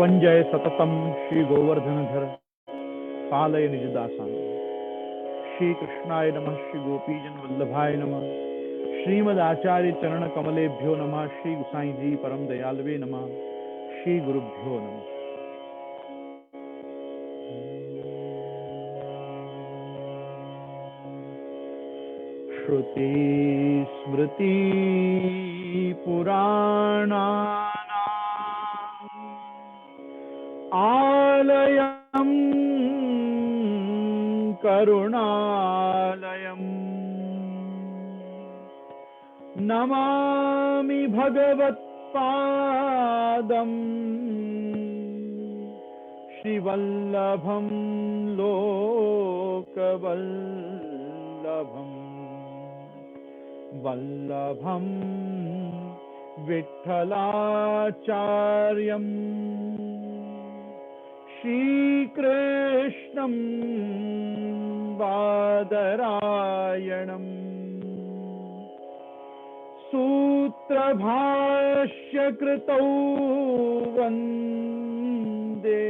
त्वंजय सततम श्री गोवर्धनधर पालय निजदासान्। श्री कृष्णाय नमः, श्री गोपीजन वल्लभाय नमः, श्रीमद आचार्य चरण कमलेभ्यो नमः, श्री गुसाई जी परम दयालवे नमः, श्री गुरुभ्यो नमः। श्रुति स्मृति पुराणानाम् आलयम् करुणालयम् नमामि भगवत्पादम् श्रीवल्लभं लोकवल्लभम् वल्लभं विठ्ठलाचार्यं श्रीकृष्णं बादरायणम् सूत्रभाष्यकृतौ वन्दे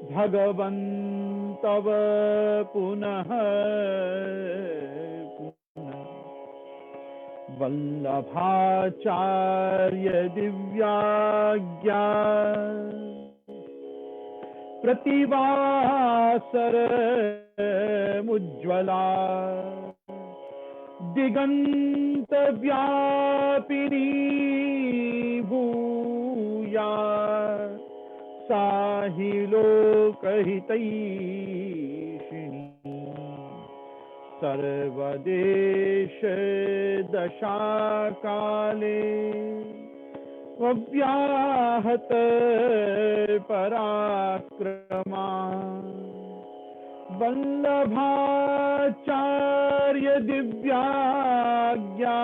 भगवन्तव पुनः वल्लभाचार्य दिव्याज्ञा प्रतिवासर मुज्ज्वला दिगंत व्यापिनी भूया साहि लोकहितैषिणी सर्वदेश दशाकाले अव्याहत पराक्रमा वल्लभाचार्य दिव्याज्ञा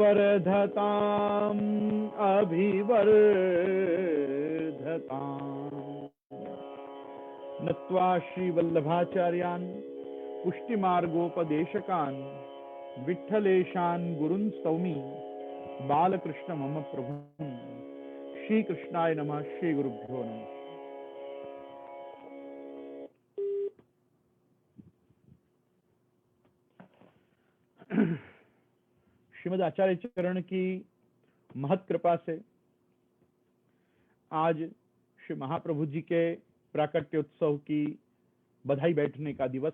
वर्धताम् अभिवर्धताम्। नत्वा श्री वल्लभाचार्यान् पुष्टिमार्गोपदेशकान् विठ्ठलेशान् गुरुन् स्तौमि बालकृष्ण मम प्रभु। श्री कृष्णाय नमः, श्री गुरुभ्यो नमः। श्रीमद आचार्य चरण की महत कृपा से आज श्री महाप्रभु जी के प्राकट्योत्सव की बधाई बैठने का दिवस,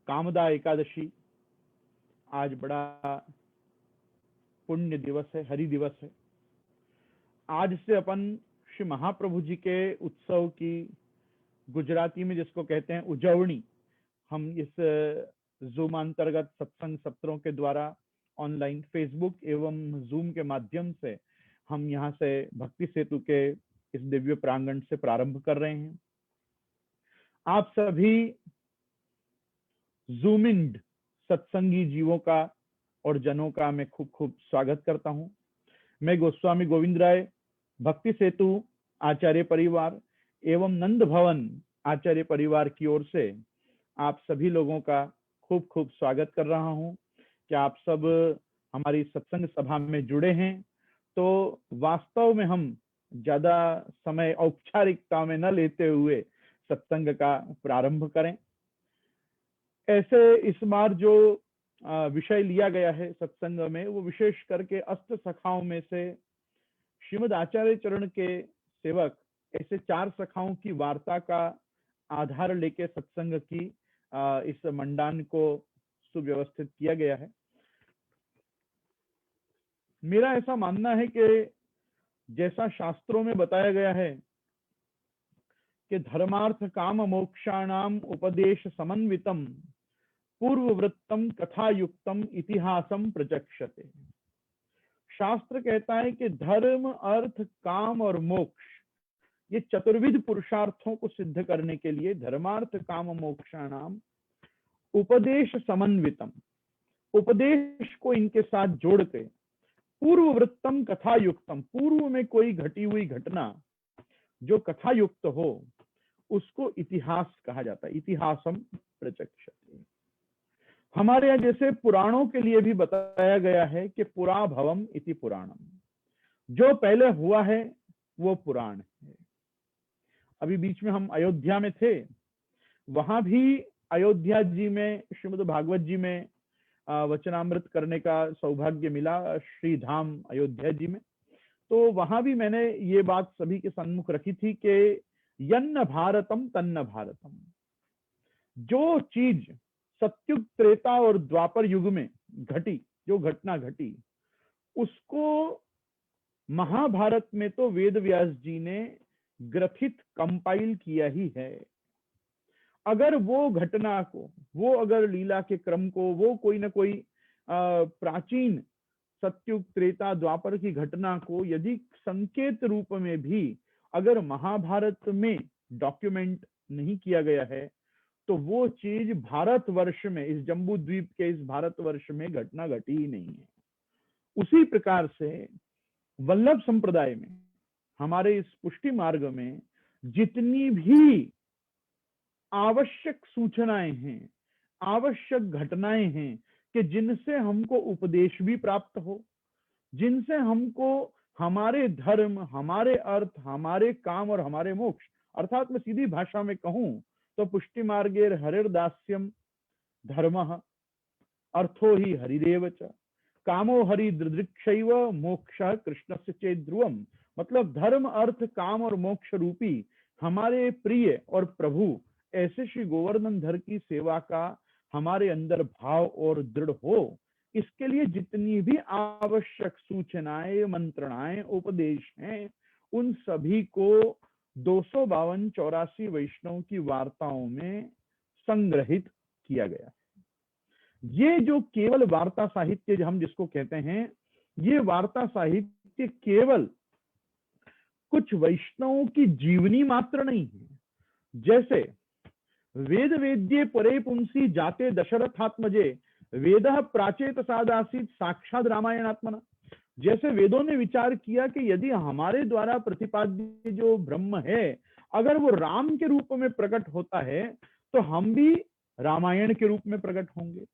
कामदा एकादशी, आज बड़ा पुण्य दिवस है, हरि दिवस है। आज से अपन श्री महाप्रभु जी के उत्सव की गुजराती में जिसको कहते हैं उजवणी, हम इस जूम अंतर्गत सत्संग सत्रों के द्वारा ऑनलाइन फेसबुक एवं जूम के माध्यम से हम यहाँ से भक्ति सेतु के इस दिव्य प्रांगण से प्रारंभ कर रहे हैं। आप सभी जूम इन सत्संगी जीवों का और जनों का मैं खूब खूब स्वागत करता हूं। मैं गोस्वामी गोविंद राय, भक्ति सेतु आचार्य परिवार एवं नंद भवन आचार्य परिवार की ओर से आप सभी लोगों का खूब खूब स्वागत कर रहा हूं कि आप सब हमारी सत्संग सभा में जुड़े हैं। तो वास्तव में हम ज्यादा समय औपचारिकता में न लेते हुए सत्संग का प्रारंभ करें। ऐसे इस बार जो विषय लिया गया है सत्संग में, वो विशेष करके अष्ट सखाओं में से श्रीमद आचार्य चरण के सेवक ऐसे 4 सखाओं की वार्ता का आधार लेके सत्संग की इस मंडान को सुव्यवस्थित किया गया है। मेरा ऐसा मानना है कि जैसा शास्त्रों में बताया गया है कि धर्मार्थ काम मोक्षाणाम उपदेश समन्वितम पूर्ववृत्तम कथायुक्तम इतिहासम प्रचक्षते। शास्त्र कहता है कि धर्म, अर्थ, काम और मोक्ष, ये चतुर्विध पुरुषार्थों को सिद्ध करने के लिए धर्मार्थ काम मोक्षाणाम उपदेश समन्वितम, उपदेश को इनके साथ जोड़ के पूर्ववृत्तम कथायुक्तम, पूर्व में कोई घटी हुई घटना जो कथायुक्त हो उसको इतिहास कहा जाता है। इतिहासम प्रचक्षते। हमारे यहाँ जैसे पुराणों के लिए भी बताया गया है कि पुरा भवम इति पुराणम, जो पहले हुआ है वो पुराण है। अभी बीच में हम अयोध्या में थे, वहां भी अयोध्या जी में श्रीमद् भागवत जी में वचनामृत करने का सौभाग्य मिला, श्री धाम अयोध्या जी में। तो वहां भी मैंने ये बात सभी के सम्मुख रखी थी कि यन्न भारतम तन्न भारतम। जो चीज सत्युग त्रेता और द्वापर युग में घटी, जो घटना घटी, उसको महाभारत में तो वेद व्यास जी ने ग्रथित कंपाइल किया ही है। अगर वो घटना को, वो अगर लीला के क्रम को, वो कोई ना कोई प्राचीन सत्युग त्रेता द्वापर की घटना को यदि संकेत रूप में भी अगर महाभारत में डॉक्यूमेंट नहीं किया गया है, तो वो चीज भारतवर्ष में, इस जम्बू द्वीप के इस भारतवर्ष में घटना घटी ही नहीं है। उसी प्रकार से वल्लभ संप्रदाय में, हमारे इस पुष्टि मार्ग में जितनी भी आवश्यक सूचनाएं हैं, आवश्यक घटनाएं हैं कि जिनसे हमको उपदेश भी प्राप्त हो, जिनसे हमको हमारे धर्म, हमारे अर्थ, हमारे काम और हमारे मोक्ष, अर्थात मैं सीधी भाषा में कहूं तो पुष्टि मार्गेर हरिर्दास्यम धर्मः अर्थो ही हरिरेव च कामो हरि दृदृक्षैव मोक्षः कृष्णस्य चेत् ध्रुवम्। मतलब धर्म, अर्थ, काम और मोक्ष रूपी हमारे प्रिय और प्रभु ऐसे श्री गोवर्धन धर की सेवा का हमारे अंदर भाव और दृढ़ हो, इसके लिए जितनी भी आवश्यक सूचनाएं, मंत्रणाएं, उपदेश हैं, उन सभी को 252-84 वैष्णव की वार्ताओं में संग्रहित किया गया है। ये जो केवल वार्ता साहित्य जो हम जिसको कहते हैं, ये वार्ता साहित्य केवल कुछ वैष्णवों की जीवनी मात्र नहीं है। जैसे वेद वेद्ये परे पुंसी जाते दशरथात्मजे वेदः प्राचेत सादासीत साक्षात रामायणात्मना। जैसे वेदों ने विचार किया कि यदि हमारे द्वारा प्रतिपाद्य जो ब्रह्म है अगर वो राम के रूप में प्रकट होता है तो हम भी रामायण के रूप में प्रकट होंगे।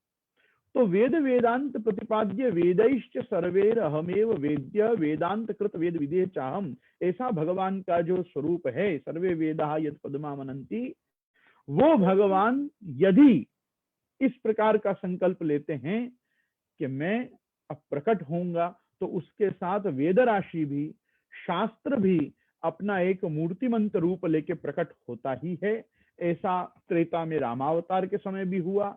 तो वेद वेदांत प्रतिपाद्य वेदैश्च सर्वेर अहमेव वेद्य वेदांत कृत वेद विदेह चाहम, ऐसा भगवान का जो स्वरूप है, सर्वे वेदाः यत् पदमामनन्ति, वो भगवान यदि इस प्रकार का संकल्प लेते हैं कि मैं अब प्रकट होऊंगा, तो उसके साथ वेद राशि भी, शास्त्र भी अपना एक मूर्तिमंत रूप लेके प्रकट होता ही है। ऐसा त्रेता में रामावतार के समय भी हुआ।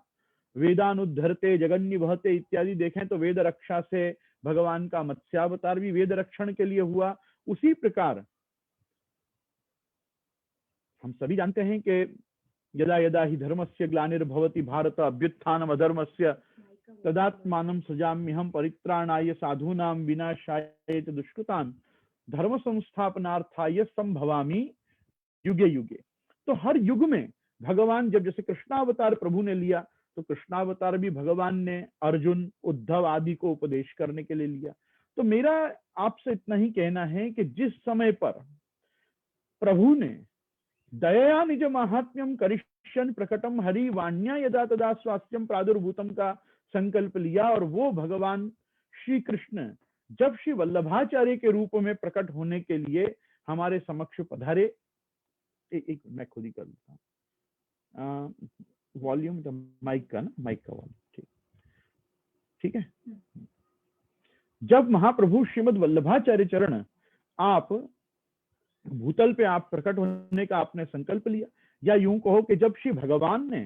वेदानुद्धरते जगन्य बहते इत्यादि देखें तो वेद रक्षा से भगवान का मत्स्यावतार भी वेद रक्षण के लिए हुआ। उसी प्रकार हम सभी जानते हैं कि यदा यदा ही धर्मस्य ग्लानिर्भवति भारत अभ्युत्थानम् अधर्मस्य तदात्मानं सृजाम्यहं परित्राणाय साधूनां विनाशाय च दुष्कृतां धर्म संस्थापनार्थाय संभवामि युगे युगे। तो हर युग में भगवान, जब जैसे कृष्णावतार प्रभु ने लिया तो कृष्णावतार भी भगवान ने अर्जुन, उद्धव आदि को उपदेश करने के लिए लिया। तो मेरा आपसे इतना ही कहना है कि जिस समय पर प्रभु ने दया निज महात्म्यम करिष्यन् प्रकटम हरि वाण्या यदा तदा स्वास्थ्यम प्रादुर्भूतम का संकल्प लिया, और वो भगवान श्री कृष्ण जब श्री वल्लभाचार्य के रूप में प्रकट होने के लिए हमारे समक्ष पधारे। एक मैं खुद ही कर लेता हूँ वॉल्यूम, माइक का ना, माइक का वॉल्यूम, ठीक ठीक है। जब महाप्रभु श्रीमद् वल्लभाचार्य चरण आप भूतल पे आप प्रकट होने का आपने संकल्प लिया, या यूं कहो कि जब श्री भगवान ने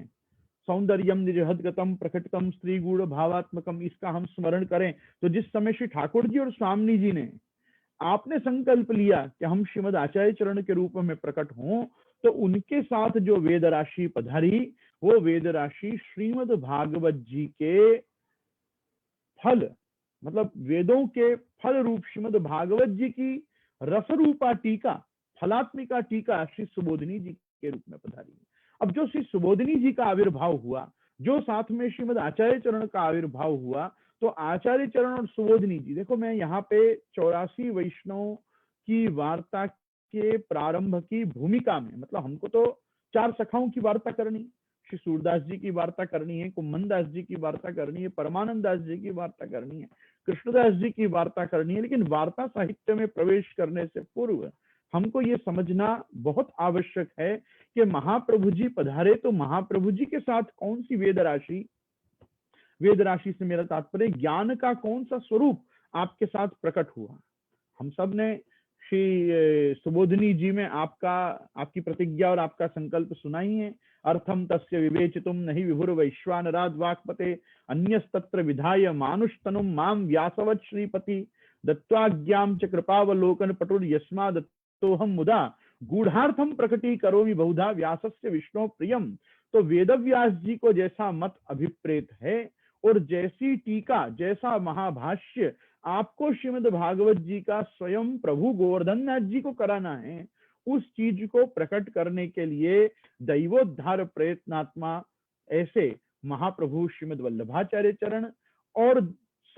सौंदर्यम निजहदगतम प्रकटतम स्त्री गूढ़ भावात्मकम, इसका हम स्मरण करें तो जिस समय श्री ठाकुर जी और स्वामी जी ने आपने संकल्प लिया कि हम श्रीमद् आचार्य चरण के रूप में प्रकट हों, तो उनके साथ जो वेद राशि पधारी, वो वेद राशि श्रीमद् भागवत जी के फल, मतलब वेदों के फल रूप श्रीमद् भागवत जी की रस रूपा टीका, फलात्मिका टीका श्री सुबोधिनी जी के रूप में पधारी। अब जो श्री सुबोधिनी जी का आविर्भाव हुआ, जो साथ में श्रीमद् आचार्य चरण का आविर्भाव हुआ, तो आचार्य चरण और सुबोधिनी जी, देखो मैं यहाँ पे 84 वैष्णव की वार्ता के प्रारंभ की भूमिका में, मतलब हमको तो 4 सखाओं की वार्ता करनी, श्री सूरदास जी की वार्ता करनी है, कुम्भन दास जी की वार्ता करनी है, परमानंद दास जी की वार्ता करनी है, कृष्णदास जी की वार्ता करनी है, लेकिन वार्ता साहित्य में प्रवेश करने से पूर्व हमको ये समझना बहुत आवश्यक है कि महाप्रभु जी पधारे तो महाप्रभु जी के साथ कौन सी वेद राशि, वेद राशि से मेरा तात्पर्य ज्ञान का कौन सा स्वरूप आपके साथ प्रकट हुआ। हम सब ने श्री सुबोधिनी जी में आपकी प्रतिज्ञा और आपका संकल्प सुना ही है। अर्थम तस्य विवेचितुम नहीं विभुर वैश्वानराद वाक्पते अन्यस्तत्र विधाय मानुष्तनुम माम व्यासवत् श्रीपति दत्वाज्ञाम च कृपावलोकन पटुर यस्मा दत्तोहम मुदा गूढ़ार्थम प्रकटी करोमि बहुधा व्यासस्य विष्णु प्रियम। तो वेदव्यास जी को जैसा मत अभिप्रेत है और जैसी टीका, जैसा महाभाष्य आपको श्रीमद् भागवत जी का स्वयं प्रभु गोवर्धन नाथ जी को कराना है, उस चीज को प्रकट करने के लिए दैवोद्धार प्रयत्नात्मा ऐसे महाप्रभु श्रीमद् वल्लभाचार्य चरण और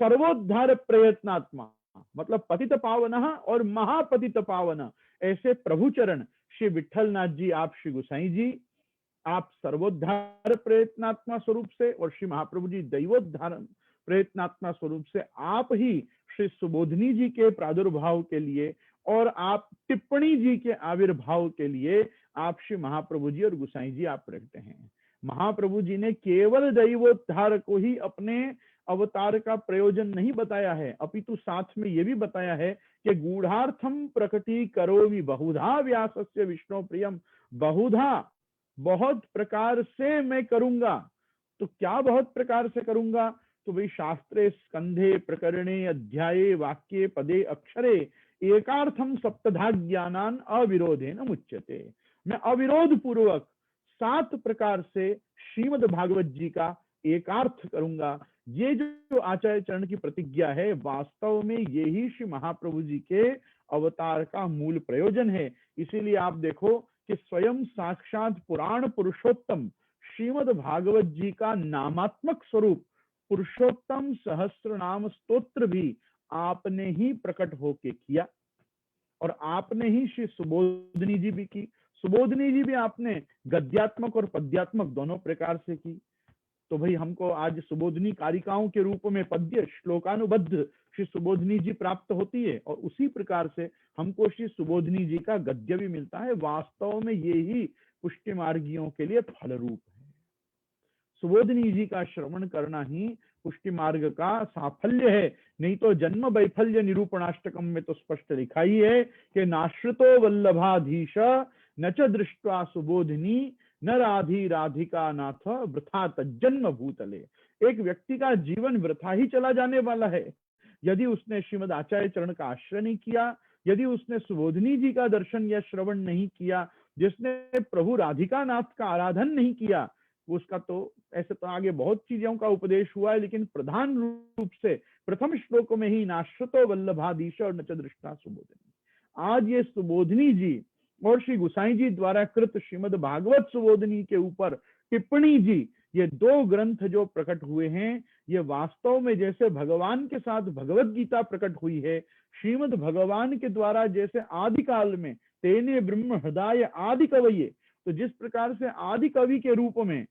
सर्वोद्धार प्रयत्नात्मा मतलब पतित पावन और महापतित पावन ऐसे प्रभु चरण श्री विठल नाथ जी, आप श्री गुसाई जी, आप सर्वोद्धार प्रयत्नात्मा स्वरूप से और श्री महाप्रभु जी दैवोद्धार प्रयत्नात्मा स्वरूप से आप ही श्री सुबोधिनी जी के प्रादुर्भाव के लिए और आप टिप्पणी जी के आविर्भाव के लिए आप श्री महाप्रभु जी और गुसाई जी आप प्रकटे हैं। महाप्रभु जी ने केवल दैवोद्धार को ही अपने अवतार का प्रयोजन नहीं बताया है, अपितु साथ में यह भी बताया है कि गूढ़ार्थम प्रकटी करोमि बहुधा व्यासस्य विष्णु प्रियम। बहुधा, बहुत प्रकार से मैं करूंगा। तो क्या बहुत प्रकार से करूंगा? तो भाई शास्त्रे स्कंधे प्रकरणे अध्याये वाक्ये पदे अक्षरे एकार्थम सप्तधा ज्ञानान अविरोधेन मुच्यते। मैं अविरोध पूर्वक 7 प्रकार से श्रीमद् भागवत जी का एकार्थ करूंगा। ये जो आचार्य चरण की प्रतिज्ञा है, वास्तव में यही श्री महाप्रभु जी के अवतार का मूल प्रयोजन है। इसीलिए आप देखो कि स्वयं साक्षात पुराण पुरुषोत्तम श्रीमद् भागवत जी का नामात्मक स्वरूप पुरुषोत्तम सहस्त्र नाम स्तोत्र भी आपने ही प्रकट होके किया और आपने ही श्री सुबोधिनी जी भी की। सुबोधिनी जी भी आपने गद्यात्मक और पद्यात्मक दोनों प्रकार से की। तो भाई हमको आज सुबोधिनी कारिकाओं के रूप में पद्य श्लोकानुबद्ध श्री सुबोधिनी जी प्राप्त होती है और उसी प्रकार से हमको श्री सुबोधिनी जी का गद्य भी मिलता है। वास्तव में ये ही पुष्टि मार्गियों के लिए फल रूप है। सुबोधिनी जी का श्रवण करना ही पुष्टि मार्ग का साफल्य है। नहीं तो जन्म वैफल्य निरूपणाष्टकम में तो स्पष्ट लिखा ही है कि नाश्रितो वल्लभाधीश न च दृष्ट्वा सुबोधिनी न राधी राधिका नाथ वृथा तज्जन्म भूतले। एक व्यक्ति का जीवन वृथा ही चला जाने वाला है यदि उसने श्रीमद् आचार्य चरण का आश्रय नहीं किया, यदि उसने सुबोधिनी जी का दर्शन या श्रवण नहीं किया, जिसने प्रभु राधिका नाथ का आराधन नहीं किया, उसका तो ऐसे तो आगे बहुत चीजों का उपदेश हुआ है, लेकिन प्रधान रूप से प्रथम श्लोक में ही नाश्रतो वल्लभाधीश और न च दृष्टा सुबोधिनी। आज ये सुबोधिनी जी और श्री गुसाई जी द्वारा कृत श्रीमद् भागवत सुबोधिनी के ऊपर टिप्पणी जी, ये 2 ग्रंथ जो प्रकट हुए हैं, ये वास्तव में जैसे भगवान के साथ भगवत गीता प्रकट हुई है, श्रीमद् भगवान के द्वारा जैसे आदि काल में तेने ब्रह्म हृदय आदि कवये, तो जिस प्रकार से आदि कवि के रूप में,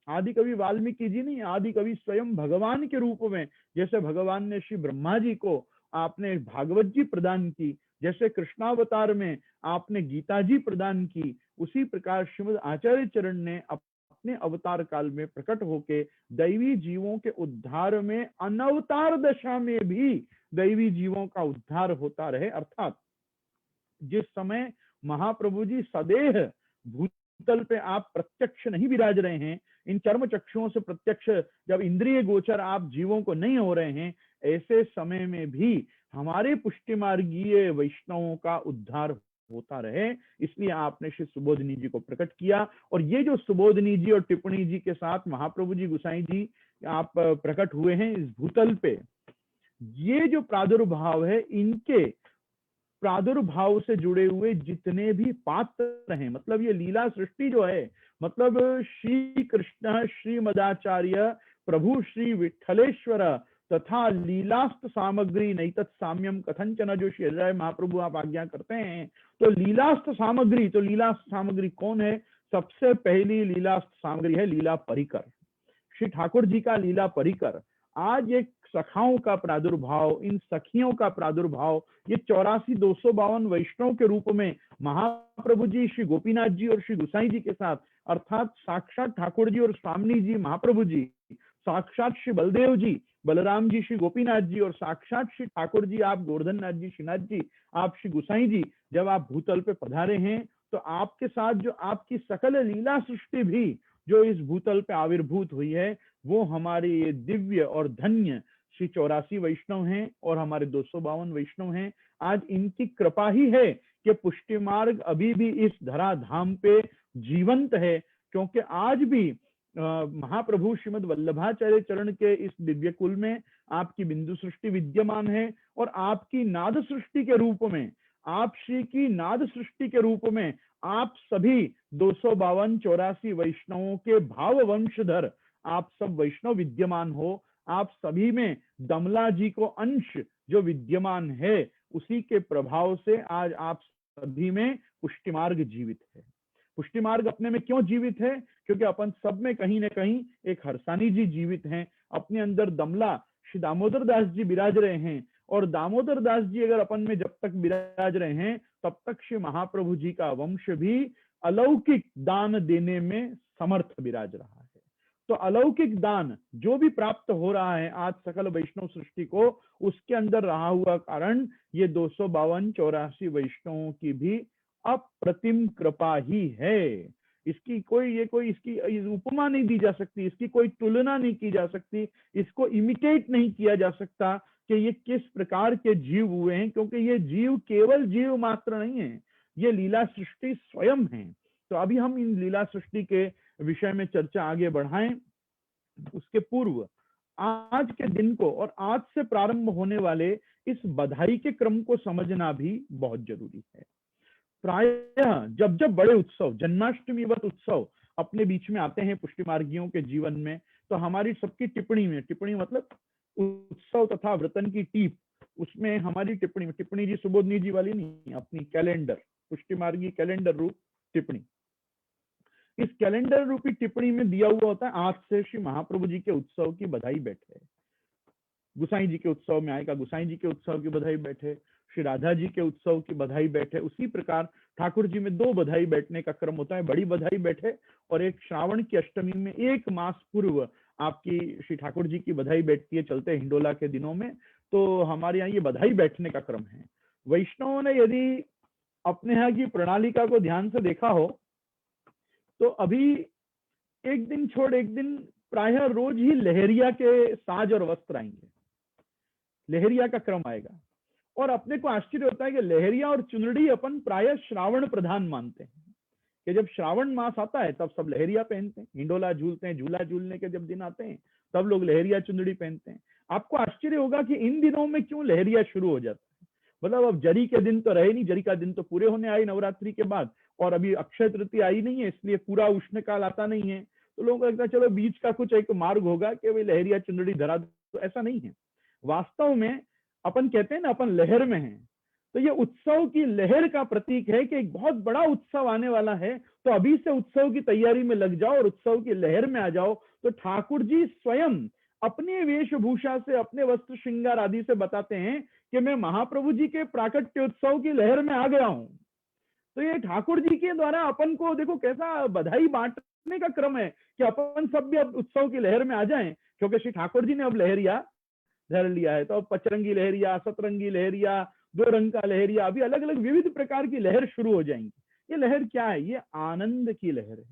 आदि कवि वाल्मीकि जी नहीं, आदि कवि स्वयं भगवान के रूप में, जैसे भगवान ने श्री ब्रह्मा जी को आपने भागवत जी प्रदान की, जैसे कृष्णावतार में आपने गीता जी प्रदान की, उसी प्रकार श्रीमद् आचार्य चरण ने अपने अवतार काल में प्रकट होके दैवी जीवों के उद्धार में अनवतार दशा में भी दैवी जीवों का उद्धार होता रहे। अर्थात जिस समय महाप्रभु जी सदेह भूतल पे आप प्रत्यक्ष नहीं विराज रहे हैं, इन चर्म चक्षुओं से प्रत्यक्ष जब इंद्रिय गोचर आप जीवों को नहीं हो रहे हैं, ऐसे समय में भी हमारे पुष्टि मार्गीय वैष्णवों का उद्धार होता रहे, इसलिए आपने श्री सुबोधिनी जी को प्रकट किया। और ये जो सुबोधिनी जी और टिप्पणी जी के साथ महाप्रभु जी गुसाई जी आप प्रकट हुए हैं इस भूतल पे, ये जो प्रादुर्भाव है, इनके प्रादुर्भाव से जुड़े हुए जितने भी पात्र हैं, मतलब ये लीला सृष्टि जो है, मतलब श्री कृष्ण श्री मदाचार्य प्रभु श्री विठलेश्वर तथा लीलास्त सामग्री नहीं तत्साम्यम कथंचन, जो श्री हरिराय महाप्रभु आप आज्ञा करते हैं, तो लीलास्त सामग्री, तो लीलास्त सामग्री कौन है? सबसे पहली लीलास्त सामग्री है लीला परिकर, श्री ठाकुर जी का लीला परिकर। आज एक सखाओं का प्रादुर्भाव, इन सखियों का प्रादुर्भाव, ये 84 252 वैष्णव के रूप में महाप्रभु जी श्री गोपीनाथ जी और श्री गुसाई जी के साथ, अर्थात साक्षात ठाकुर जी और स्वामी जी महाप्रभु जी, साक्षात श्री बलदेव जी, बलराम जी, श्री गोपीनाथ जी और साक्षात श्री ठाकुर जी, आप गोवर्धन नाथ जी, श्रीनाथ जी, आप श्री गुसाई जी, जब आप भूतल पे पधारे हैं तो आपके साथ जो आपकी सकल लीला सृष्टि भी जो इस भूतल पे आविर्भूत हुई है, वो हमारे ये दिव्य और धन्य श्री 84 वैष्णव हैं और हमारे 252 वैष्णव हैं। आज इनकी कृपा ही है कि पुष्टि मार्ग अभी भी इस धराधाम पे जीवंत है, क्योंकि आज भी महाप्रभु श्रीमद वल्लभाचार्य चरण के इस दिव्य कुल में आपकी बिंदु सृष्टि विद्यमान है और आपकी नाद सृष्टि के रूप में, आप श्री की नाद सृष्टि के रूप में आप सभी 252 84 वैष्णवों के भाव वंशधर आप सब वैष्णव विद्यमान हो। आप सभी में दमला जी को अंश जो विद्यमान है, उसी के प्रभाव से आज आप सभी में पुष्टि मार्ग जीवित है। पुष्टि मार्ग अपने में क्यों जीवित है? क्योंकि अपन सब में कहीं ना कहीं एक हरसानी जी जीवित हैं, अपने अंदर दमला श्री दामोदर दास जी विराज रहे हैं, और दामोदर दास जी अगर अपन में जब तक विराज रहे हैं तब तक श्री महाप्रभु जी का वंश भी अलौकिक दान देने में समर्थ विराज रहा है। तो अलौकिक दान जो भी प्राप्त हो रहा है आज सकल वैष्णव सृष्टि को, उसके अंदर रहा हुआ कारण ये 252 84 वैष्णवों की भी अप्रतिम कृपा ही है। इसकी इसकी उपमा नहीं दी जा सकती, इसकी कोई तुलना नहीं की जा सकती, इसको इमिटेट नहीं किया जा सकता कि ये किस प्रकार के जीव हुए हैं, क्योंकि ये जीव केवल जीव मात्र नहीं है, ये लीला सृष्टि स्वयं है। तो अभी हम इन लीला सृष्टि के विषय में चर्चा आगे बढ़ाएं, उसके पूर्व आज के दिन को और आज से प्रारंभ होने वाले इस बधाई के क्रम को समझना भी बहुत जरूरी है। प्रायः जब जब बड़े उत्सव, जन्माष्टमी वत उत्सव अपने बीच में आते हैं पुष्टि मार्गियों के जीवन में, तो हमारी सबकी टिप्पणी में, टिप्पणी मतलब उत्सव तथा व्रतन की टीप, उसमें हमारी टिप्पणी जी सुबोधनी जी वाली नहीं, अपनी कैलेंडर, पुष्टि मार्गी कैलेंडर रूप टिप्पणी, इस कैलेंडर रूपी टिप्पणी में दिया हुआ होता है आज से श्री महाप्रभु जी के उत्सव की बधाई बैठे, गुसाई जी के उत्सव में आएगा गुसाई जी के उत्सव की बधाई बैठे, श्री राधा जी के उत्सव की बधाई बैठे। उसी प्रकार ठाकुर जी में 2 बधाई बैठने का क्रम होता है, बड़ी बधाई बैठे और एक श्रावण की अष्टमी में 1 मास पूर्व आपकी श्री ठाकुर जी की बधाई बैठती है, चलते हिंडोला के दिनों में। तो हमारे यहाँ ये बधाई बैठने का क्रम है। वैष्णवों ने यदि अपने यहाँ की प्रणालिका को ध्यान से देखा हो तो अभी एक दिन छोड़ एक दिन प्रायः रोज ही लहरिया के साज और वस्त्र आएंगे, लहरिया का क्रम आएगा, और अपने को आश्चर्य होता है कि लहरिया और चुनरी अपन प्रायः श्रावण प्रधान मानते हैं कि जब श्रावण मास आता है तब सब लहरिया पहनते हैं, हिंडोला झूलते हैं, झूला झूलने के जब दिन आते हैं तब लोग लहरिया चुनरी पहनते हैं। आपको आश्चर्य होगा कि इन दिनों में क्यों लहरिया शुरू हो जाता है। मतलब अब जरी के दिन तो रहे नहीं, जरी का दिन तो पूरे होने आए नवरात्रि के बाद, और अभी अक्षय तृतीया आई नहीं है, इसलिए पूरा उष्ण काल आता नहीं है, तो लोगों को लगता है चलो बीच का कुछ एक मार्ग होगा कि भाई लहरिया चुनरी धरा, तो ऐसा नहीं है। वास्तव में अपन कहते हैं ना अपन लहर में हैं, तो ये उत्सव की लहर का प्रतीक है कि एक बहुत बड़ा उत्सव आने वाला है, तो अभी से उत्सव की तैयारी में लग जाओ और उत्सव की लहर में आ जाओ। तो ठाकुर जी स्वयं अपनी वेशभूषा से, अपने वस्त्र श्रृंगार आदि से बताते हैं कि मैं महाप्रभु जी के प्राकट्योत्सव की लहर में आ गया हूं। तो ये ठाकुर जी के द्वारा अपन को देखो कैसा बधाई बांटने का क्रम है कि अपन सब भी अब उत्सव की लहर में आ जाएं, क्योंकि श्री ठाकुर जी ने अब लहरिया धर लिया है। तो अब पचरंगी लहरिया, सतरंगी लहरिया, 2 रंग का लहरिया, अभी अलग अलग विविध प्रकार की लहर शुरू हो जाएंगी। ये लहर क्या है? ये आनंद की लहर है,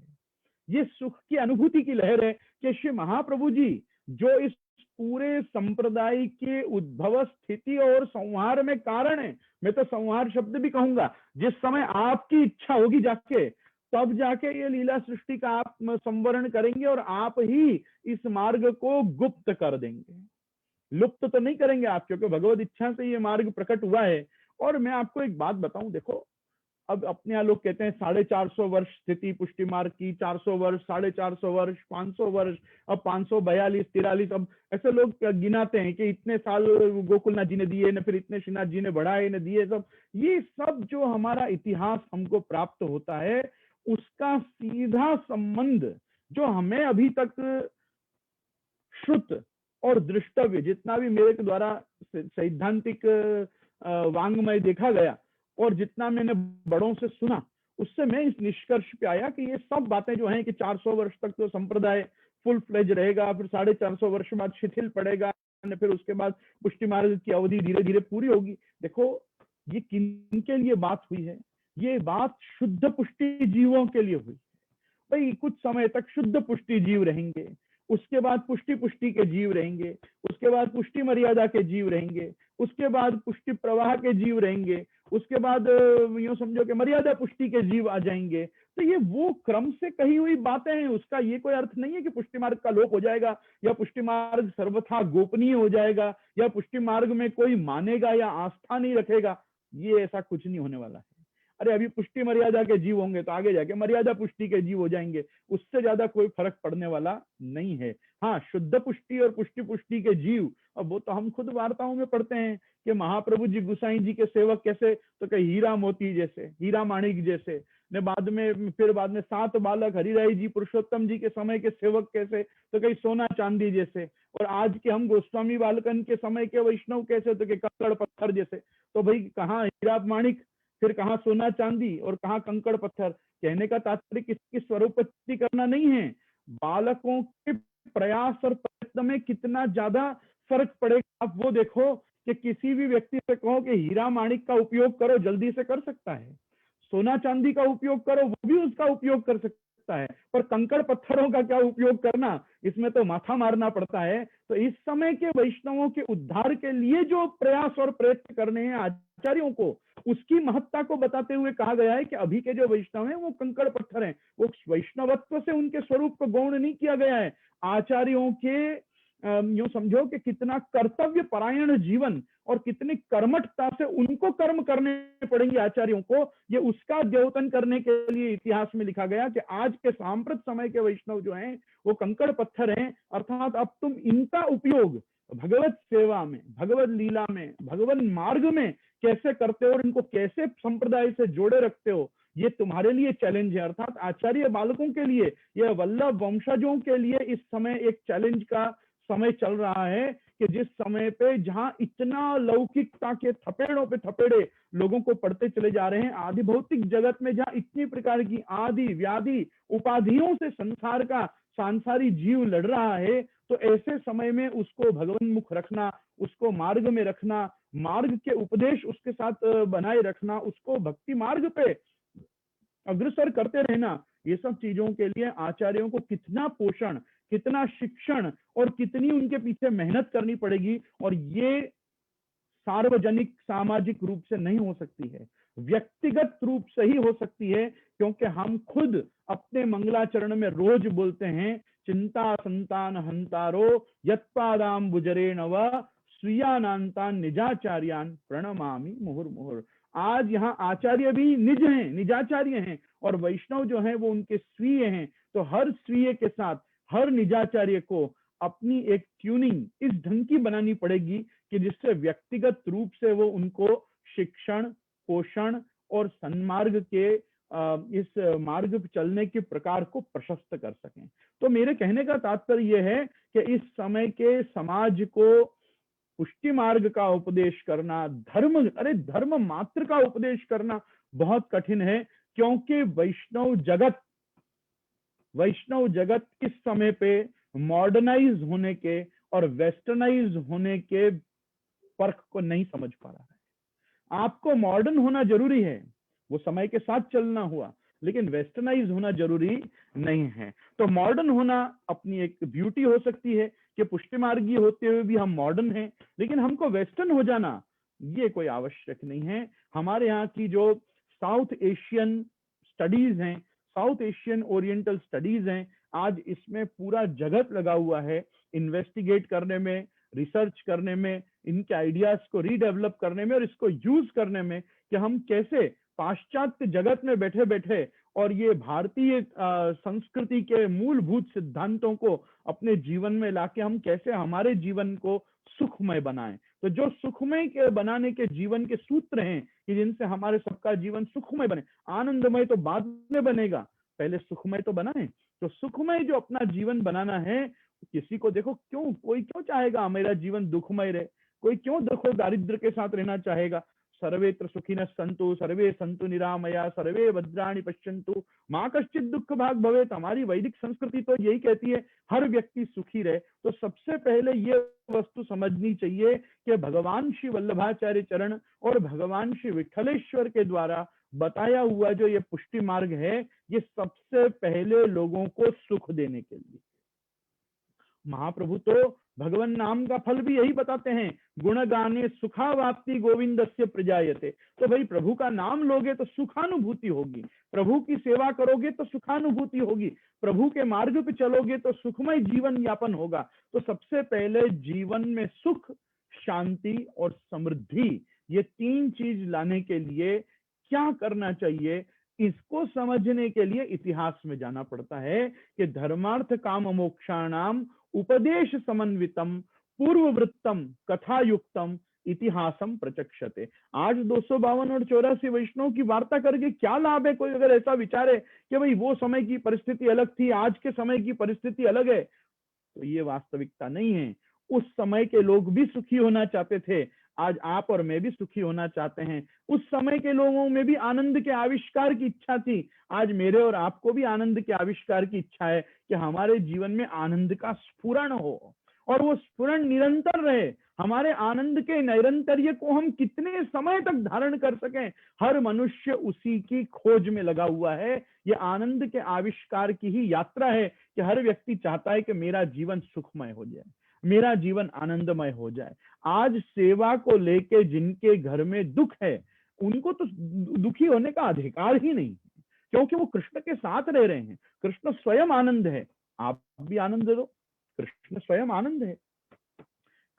ये सुख की अनुभूति की लहर है कि श्री महाप्रभु जी जो इस पूरे संप्रदाय के उद्भव, स्थिति और संहार में कारण है, मैं तो संहार शब्द भी कहूंगा, जिस समय आपकी इच्छा होगी जाके, तब जाके ये लीला सृष्टि का आप संवरण करेंगे और आप ही इस मार्ग को गुप्त कर देंगे, लुप्त तो नहीं करेंगे आप, क्योंकि भगवत इच्छा से ये मार्ग प्रकट हुआ है। और मैं आपको एक बात बताऊं, देखो अब अपने यहाँ लोग कहते हैं 450 वर्ष स्थिति पुष्टि मार्ग की, 400 वर्ष, 450 वर्ष, 500 वर्ष, अब 542, 43, अब ऐसे लोग गिनाते हैं कि इतने साल गोकुलनाथ जी ने दिए न, फिर इतने श्रीनाथ जी ने बढ़ाए न दिए। सब ये सब जो हमारा इतिहास हमको प्राप्त होता है, उसका सीधा संबंध जो हमें अभी तक श्रुत और दृष्टव्य, जितना भी मेरे द्वारा सैद्धांतिक वांग्मय देखा गया और जितना मैंने बड़ों से सुना, उससे मैं इस निष्कर्ष पे आया कि ये सब बातें जो हैं कि 400 वर्ष तक तो संप्रदाय फुल फ्लेज रहेगा, फिर 450 वर्ष बाद शिथिल पड़ेगा, फिर उसके बाद पुष्टि मार्ग की अवधि धीरे धीरे पूरी होगी। देखो, ये किन के लिए बात हुई है? ये बात शुद्ध पुष्टि जीवों के लिए हुई। भाई कुछ समय तक शुद्ध पुष्टि जीव रहेंगे, उसके बाद पुष्टि पुष्टि के जीव रहेंगे, उसके बाद पुष्टि मर्यादा के जीव रहेंगे, उसके बाद पुष्टि प्रवाह के जीव रहेंगे, उसके बाद यूं समझो कि मर्यादा पुष्टि के जीव आ जाएंगे। तो ये वो क्रम से कही हुई बातें हैं, उसका ये कोई अर्थ नहीं है कि पुष्टि मार्ग का लोप हो जाएगा या पुष्टि मार्ग सर्वथा गोपनीय हो जाएगा या पुष्टि मार्ग में कोई मानेगा या आस्था नहीं रखेगा। ये ऐसा कुछ नहीं होने वाला है। अरे अभी पुष्टि मर्यादा के जीव होंगे तो आगे जाके मर्यादा पुष्टि के जीव हो जाएंगे, उससे ज्यादा कोई फर्क पड़ने वाला नहीं है। हाँ, शुद्ध पुष्टि और पुष्टि पुष्टि के जीव, अब वो तो हम खुद वार्ताओं में पढ़ते हैं कि महाप्रभु जी गुसाई जी के सेवक कैसे, तो कहीं हीरा मोती जैसे, हीरा माणिक जैसे, ने बाद में 7 बालक हरिराय जी पुरुषोत्तम जी के समय के सेवक कैसे, तो कहीं सोना चांदी जैसे, और आज के हम गोस्वामी बालकन के समय के वैष्णव कैसे, तो कहीं कंकड़ पत्थर जैसे। तो भाई कहाँ हीरा माणिक, फिर कहाँ सोना चांदी और कहाँ कंकड़ पत्थर। कहने का तात्पर्य किसकी स्वरूपत्ति करना नहीं है, बालकों के प्रयास और प्रयत्न में कितना ज्यादा फर्क पड़ेगा। आप वो देखो कि किसी भी व्यक्ति से कहो कि हीरा माणिक का उपयोग करो, जल्दी से कर सकता है, सोना चांदी का उपयोग करो, वो भी उसका उपयोग कर सकता है, पर कंकड़ पत्थरों का क्या उपयोग करना, इसमें तो माथा मारना पड़ता है। तो इस समय के वैष्णवों के उद्धार के लिए जो प्रयास और प्रयत्न करने हैं आचार्यों को, उसकी महत्ता को बताते हुए कहा गया है कि अभी के जो वैष्णव हैं वो कंकड़ पत्थर हैं। वो वैष्णवत्व से उनके स्वरूप को गौण नहीं किया गया है। आचार्यों के यूं समझो कि कितना कर्तव्य परायण जीवन और कितनी कर्मठता से उनको कर्म करने पड़ेंगे आचार्यों को, ये उसका द्योतन करने के लिए इतिहास में लिखा गया कि आज के सांप्रत समय के वैष्णव जो हैं वो कंकड़ पत्थर हैं। अर्थात अब तुम इनका उपयोग भगवत सेवा में, भगवत लीला में, भगवत मार्ग में कैसे करते हो और इनको कैसे संप्रदाय से जोड़े रखते हो, ये तुम्हारे लिए चैलेंज है। अर्थात आचार्य बालकों के लिए, यह वल्लभ वंशजों के लिए इस समय एक चैलेंज का समय चल रहा है कि जिस समय पे जहां इतना लौकिकता के थपेड़ों पे थपेड़े लोगों को पढ़ते चले जा रहे हैं, आदि भौतिक जगत में जहां इतनी प्रकार की आदि व्याधि उपाधियों से संसार का सांसारी जीव लड़ रहा है, तो ऐसे समय में उसको भगवन्मुख रखना, उसको मार्ग में रखना, मार्ग के उपदेश उसके साथ बनाए रखना, उसको भक्ति मार्ग पे अग्रसर करते रहना, ये सब चीजों के लिए आचार्यों को कितना पोषण, कितना शिक्षण और कितनी उनके पीछे मेहनत करनी पड़ेगी। और ये सार्वजनिक सामाजिक रूप से नहीं हो सकती है, व्यक्तिगत रूप से ही हो सकती है, क्योंकि हम खुद अपने मंगलाचरण में रोज बोलते हैं, चिंता संतान हंतारो यत्पादाम बुजरेण व स्वीयानांतान निजाचार्यान प्रणमामि मुहुर्मुहुर। आज यहाँ आचार्य भी निज हैं, निजाचार्य हैं, और वैष्णव जो हैं वो उनके स्वीय हैं। तो हर स्वीय के साथ हर निजाचार्य को अपनी एक ट्यूनिंग इस ढंग की बनानी पड़ेगी कि जिससे व्यक्तिगत रूप से वो उनको शिक्षण, पोषण और सन्मार्ग के इस मार्ग पर चलने के प्रकार को प्रशस्त कर सकें। तो मेरे कहने का तात्पर्य यह है कि इस समय के समाज को पुष्टि मार्ग का उपदेश करना, धर्म, अरे धर्म मात्र का उपदेश करना बहुत कठिन है, क्योंकि वैष्णव जगत इस समय पे मॉडर्नाइज होने के और वेस्टर्नाइज होने के फर्क को नहीं समझ पा रहा है। आपको मॉडर्न होना जरूरी है, वो समय के साथ चलना हुआ, लेकिन वेस्टर्नाइज होना जरूरी नहीं है। तो मॉडर्न होना अपनी एक ब्यूटी हो सकती है कि पुष्टि मार्गी होते हुए भी हम मॉडर्न हैं, लेकिन हमको वेस्टर्न हो जाना ये कोई आवश्यक नहीं है। हमारे यहाँ की जो साउथ एशियन स्टडीज हैं, साउथ एशियन ओरिएंटल स्टडीज हैं, आज इसमें पूरा जगत लगा हुआ है इन्वेस्टिगेट करने में, रिसर्च करने में, इनके आइडियाज को रीडेवलप करने में और इसको यूज करने में कि हम कैसे पाश्चात्य जगत में बैठे बैठे और ये भारतीय संस्कृति के मूलभूत सिद्धांतों को अपने जीवन में लाके हम कैसे हमारे जीवन को सुखमय बनाएं। तो जो सुखमय के बनाने के जीवन के सूत्र हैं कि जिनसे हमारे सबका जीवन सुखमय बने, आनंदमय तो बाद में बनेगा, पहले सुखमय तो बनाएं। तो सुखमय जो अपना जीवन बनाना है किसी को देखो, क्यों कोई क्यों चाहेगा मेरा जीवन दुखमय रहे, कोई क्यों दुख दारिद्र के साथ रहना चाहेगा। सर्वेत्र सुखिनः सन्तु सर्वे सन्तु निरामया सर्वे भद्राणि पश्यन्तु माँ कश्चित् दुख भाग भवेत्। हमारी वैदिक संस्कृति तो यही कहती है हर व्यक्ति सुखी रहे। तो सबसे पहले ये वस्तु समझनी चाहिए कि भगवान श्री वल्लभाचार्य चरण और भगवान श्री विठलेश्वर के द्वारा बताया हुआ जो ये पुष्टि मार्ग है, ये सबसे पहले लोगों को सुख देने के लिए। महाप्रभु तो भगवान नाम का फल भी यही बताते हैं, गुण गाने सुखावाप्ति गोविंदस्य प्रजायते। तो भाई प्रभु का नाम लोगे तो सुखानुभूति होगी, प्रभु की सेवा करोगे तो सुखानुभूति होगी, प्रभु के मार्ग पे चलोगे तो सुखमय जीवन यापन होगा। तो सबसे पहले जीवन में सुख, शांति और समृद्धि, ये तीन चीज लाने के लिए क्या करना चाहिए, इसको समझने के लिए इतिहास में जाना पड़ता है कि धर्मार्थ काम मोक्षाणाम उपदेश समन्वितम पूर्ववृत्तम कथायुक्तम इतिहासम प्रचक्षते। आज 252 और 84 वैष्णव की वार्ता करके क्या लाभ है। कोई अगर ऐसा विचारे कि भाई वो समय की परिस्थिति अलग थी, आज के समय की परिस्थिति अलग है, तो ये वास्तविकता नहीं है। उस समय के लोग भी सुखी होना चाहते थे, आज आप और मैं भी सुखी होना चाहते हैं। उस समय के लोगों में भी आनंद के आविष्कार की इच्छा थी, आज मेरे और आपको भी आनंद के आविष्कार की इच्छा है कि हमारे जीवन में आनंद का स्फुरण हो और वो स्फुरण निरंतर रहे। हमारे आनंद के नैरंतर्य को हम कितने समय तक धारण कर सकें, हर मनुष्य उसी की खोज में लगा हुआ है। ये आनंद के आविष्कार की ही यात्रा है कि हर व्यक्ति चाहता है कि मेरा जीवन सुखमय हो जाए, मेरा जीवन आनंदमय हो जाए। आज सेवा को लेके जिनके घर में दुख है, उनको तो दुखी होने का अधिकार ही नहीं, क्योंकि वो कृष्ण के साथ रह रहे हैं। कृष्ण स्वयं आनंद है, आप भी आनंद दे दो, कृष्ण स्वयं आनंद है।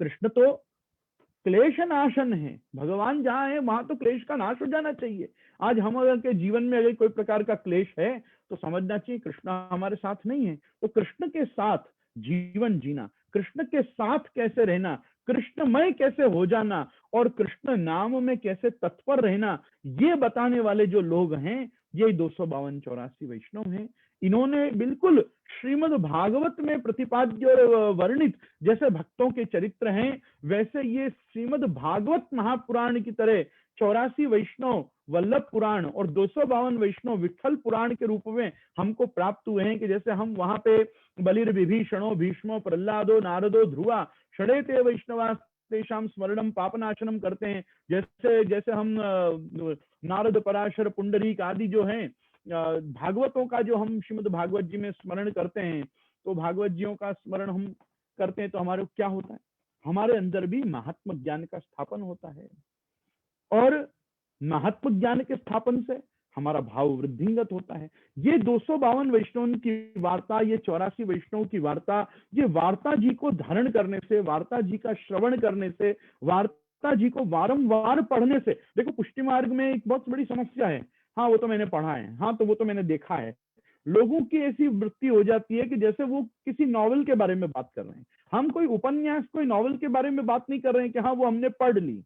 कृष्ण तो क्लेश नाशन है, भगवान जहां है वहां तो क्लेश का नाश हो जाना चाहिए। आज हम अगर के जीवन में अगर कोई प्रकार का क्लेश है तो समझना चाहिए कृष्ण हमारे साथ नहीं है। तो कृष्ण के साथ जीवन जीना, कृष्ण के साथ कैसे रहना, कृष्णमय कैसे हो जाना और कृष्ण नाम में कैसे तत्पर रहना, ये बताने वाले जो लोग हैं ये 252-84 वैष्णव हैं। इन्होंने बिल्कुल श्रीमद् भागवत में प्रतिपाद्य और वर्णित जैसे भक्तों के चरित्र हैं, वैसे ये श्रीमद् भागवत महापुराण की तरह 84 वैष्णव वल्लभ पुराण और 252 वैष्णव विठल पुराण के रूप में हमको प्राप्त हुए हैं। कि जैसे हम वहां पे बलिर विभीषणो भीष्मो प्रहलादो नारदो ध्रुवा षडेते वैष्णवा तेषाम स्मरणम पापनाशनम करते हैं, जैसे जैसे हम नारद पराशर पुंडरीक आदि जो हैं भागवतों का जो हम श्रीमद् भागवत जी में स्मरण करते हैं, तो भागवत जियों का स्मरण हम करते हैं तो हमारे क्या होता है, हमारे अंदर भी महात्म ज्ञान का स्थापन होता है और महात्म ज्ञान के स्थापन से हमारा भाव वृद्धिंगत होता है। ये 252 वैष्णव की वार्ता, ये 84 वैष्णव की वार्ता, ये वार्ता जी को धारण करने से, वार्ता जी का श्रवण करने से, वार्ता जी को वारंवार पढ़ने से। देखो पुष्टि मार्ग में एक बहुत बड़ी समस्या है, हाँ वो तो मैंने पढ़ा है, हाँ तो वो तो मैंने देखा है। लोगों की ऐसी वृत्ति हो जाती है कि जैसे वो किसी नॉवल के बारे में बात कर रहे हैं। हम कोई उपन्यास, कोई नॉवल के बारे में बात नहीं कर रहे हैं कि हाँ वो हमने पढ़ ली,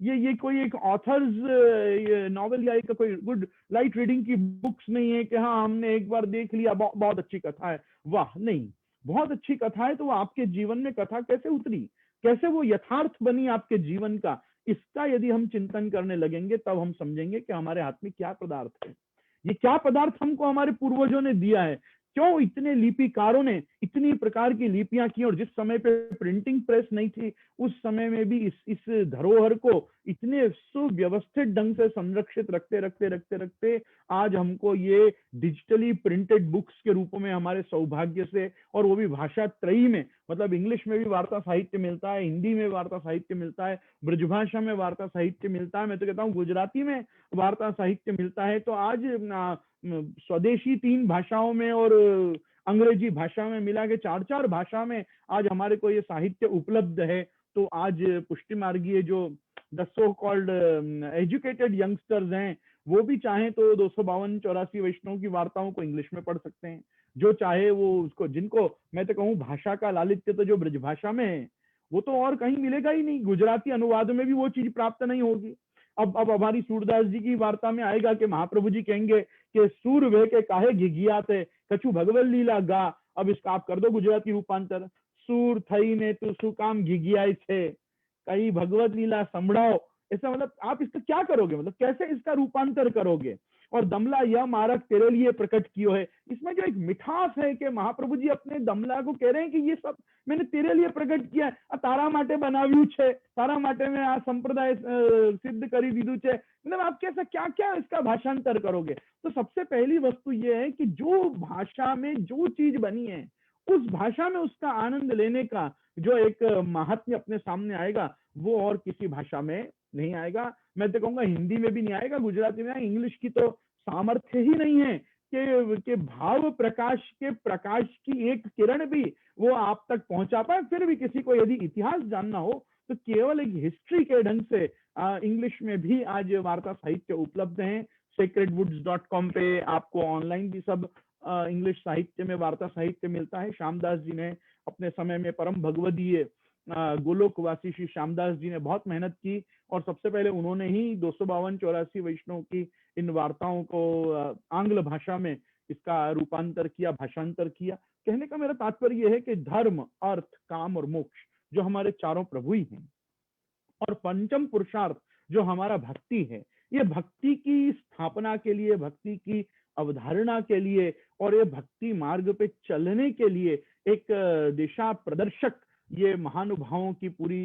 ये कोई एक ऑथर्स नॉवल या एक कोई गुड लाइट रीडिंग की बुक्स नहीं है कि हाँ हमने एक बार देख लिया बहुत अच्छी कथा है, वाह नहीं, बहुत अच्छी कथा है तो वो आपके जीवन में कथा कैसे उतरी, कैसे वो यथार्थ बनी आपके जीवन का, इसका यदि हम चिंतन करने लगेंगे तब हम समझेंगे कि हमारे हाथ में क्या पदार्थ है, ये क्या पदार्थ हमको हमारे पूर्वजों ने दिया है, क्यों इतने लिपिकारों ने इतनी प्रकार की लिपियां की। और जिस समय पे प्रिंटिंग प्रेस नहीं थी उस समय में भी इस धरोहर को इतने सुव्यवस्थित ढंग से संरक्षित रखते रखते रखते रखते आज हमको ये डिजिटली प्रिंटेड बुक्स के रूप में हमारे सौभाग्य से, और वो भी भाषा त्रयी में, मतलब इंग्लिश में भी वार्ता साहित्य मिलता है, हिंदी में वार्ता साहित्य मिलता है, ब्रजभाषा में वार्ता साहित्य मिलता है, मैं तो कहता हूँ गुजराती में वार्ता साहित्य मिलता है। तो आज स्वदेशी 3 भाषाओं में और अंग्रेजी भाषा में मिला के 4 भाषा में आज हमारे को ये साहित्य उपलब्ध है। तो आज पुष्टि मार्गीय जो the so called educated youngsters हैं वो भी चाहें तो 252-84 वैष्णव की वार्ताओं को इंग्लिश में पढ़ सकते हैं, जो चाहे वो उसको, जिनको मैं तो कहूँ भाषा का लालित्य तो जो ब्रजभाषा में है वो तो और कहीं मिलेगा ही नहीं, गुजराती अनुवाद में भी वो चीज प्राप्त नहीं होगी। अब हमारी सूरदास जी की वार्ता में आएगा कि महाप्रभु जी कहेंगे कि सूर वे के काहे घिघियाते कछु भगवत लीला गा, अब इसका आप कर दो गुजराती रूपांतर, सूर थई ने तू शू काम घिघियाई छे, कई भगवत लीला संभળाओ। ऐसा मतलब आप इसका क्या करोगे, मतलब कैसे इसका रूपांतर करोगे। और दमला यह मारक तेरे लिए प्रकट कियो है, इसमें जो एक मिठास है कि महाप्रभु जी अपने दमला को कह रहे हैं कि ये सब मैंने तेरे लिए प्रकट किया है, आ तारा माटे बनाव्યું છે, तारा माटे में आ संप्रदाय सिद्ध કરી દીધું છે। मतलब आप कैसा क्या क्या इसका भाषांतर करोगे। तो सबसे पहली वस्तु ये है कि जो भाषा में जो चीज बनी है उस भाषा में उसका आनंद लेने का जो एक महात्म्य अपने सामने आएगा वो और किसी भाषा में नहीं आएगा। मैं तो कहूंगा हिंदी में भी नहीं आएगा, गुजराती में, इंग्लिश की तो सामर्थ्य ही नहीं है कि भाव प्रकाश के प्रकाश की एक किरण भी वो आप तक पहुंचा पाए। फिर भी किसी को यदि इतिहास जानना हो तो केवल एक हिस्ट्री के ढंग से इंग्लिश में भी आज वार्ता साहित्य उपलब्ध है। sacredwoods.com पे आपको ऑनलाइन भी सब इंग्लिश साहित्य में वार्ता साहित्य मिलता है। श्यामदास जी ने अपने समय में परम भगवदीय गोलोकवासी श्री श्यामदास जी ने बहुत मेहनत की और सबसे पहले उन्होंने ही 252-84 वैष्णव की इन वार्ताओं को आंग्ल भाषा में इसका रूपांतर किया, भाषांतर किया। कहने का मेरा तात्पर्य यह है कि धर्म, अर्थ, काम और मोक्ष जो हमारे चारों प्रभु ही हैं, और पंचम पुरुषार्थ जो हमारा भक्ति है, ये भक्ति की स्थापना के लिए, भक्ति की अवधारणा के लिए और ये भक्ति मार्ग पे चलने के लिए एक दिशा प्रदर्शक ये महानुभावों की पूरी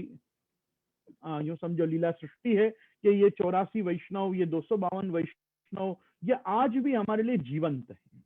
यूं समझो लीला सृष्टि है कि ये 84 वैष्णव, ये 252 वैष्णव, ये आज भी हमारे लिए जीवंत है।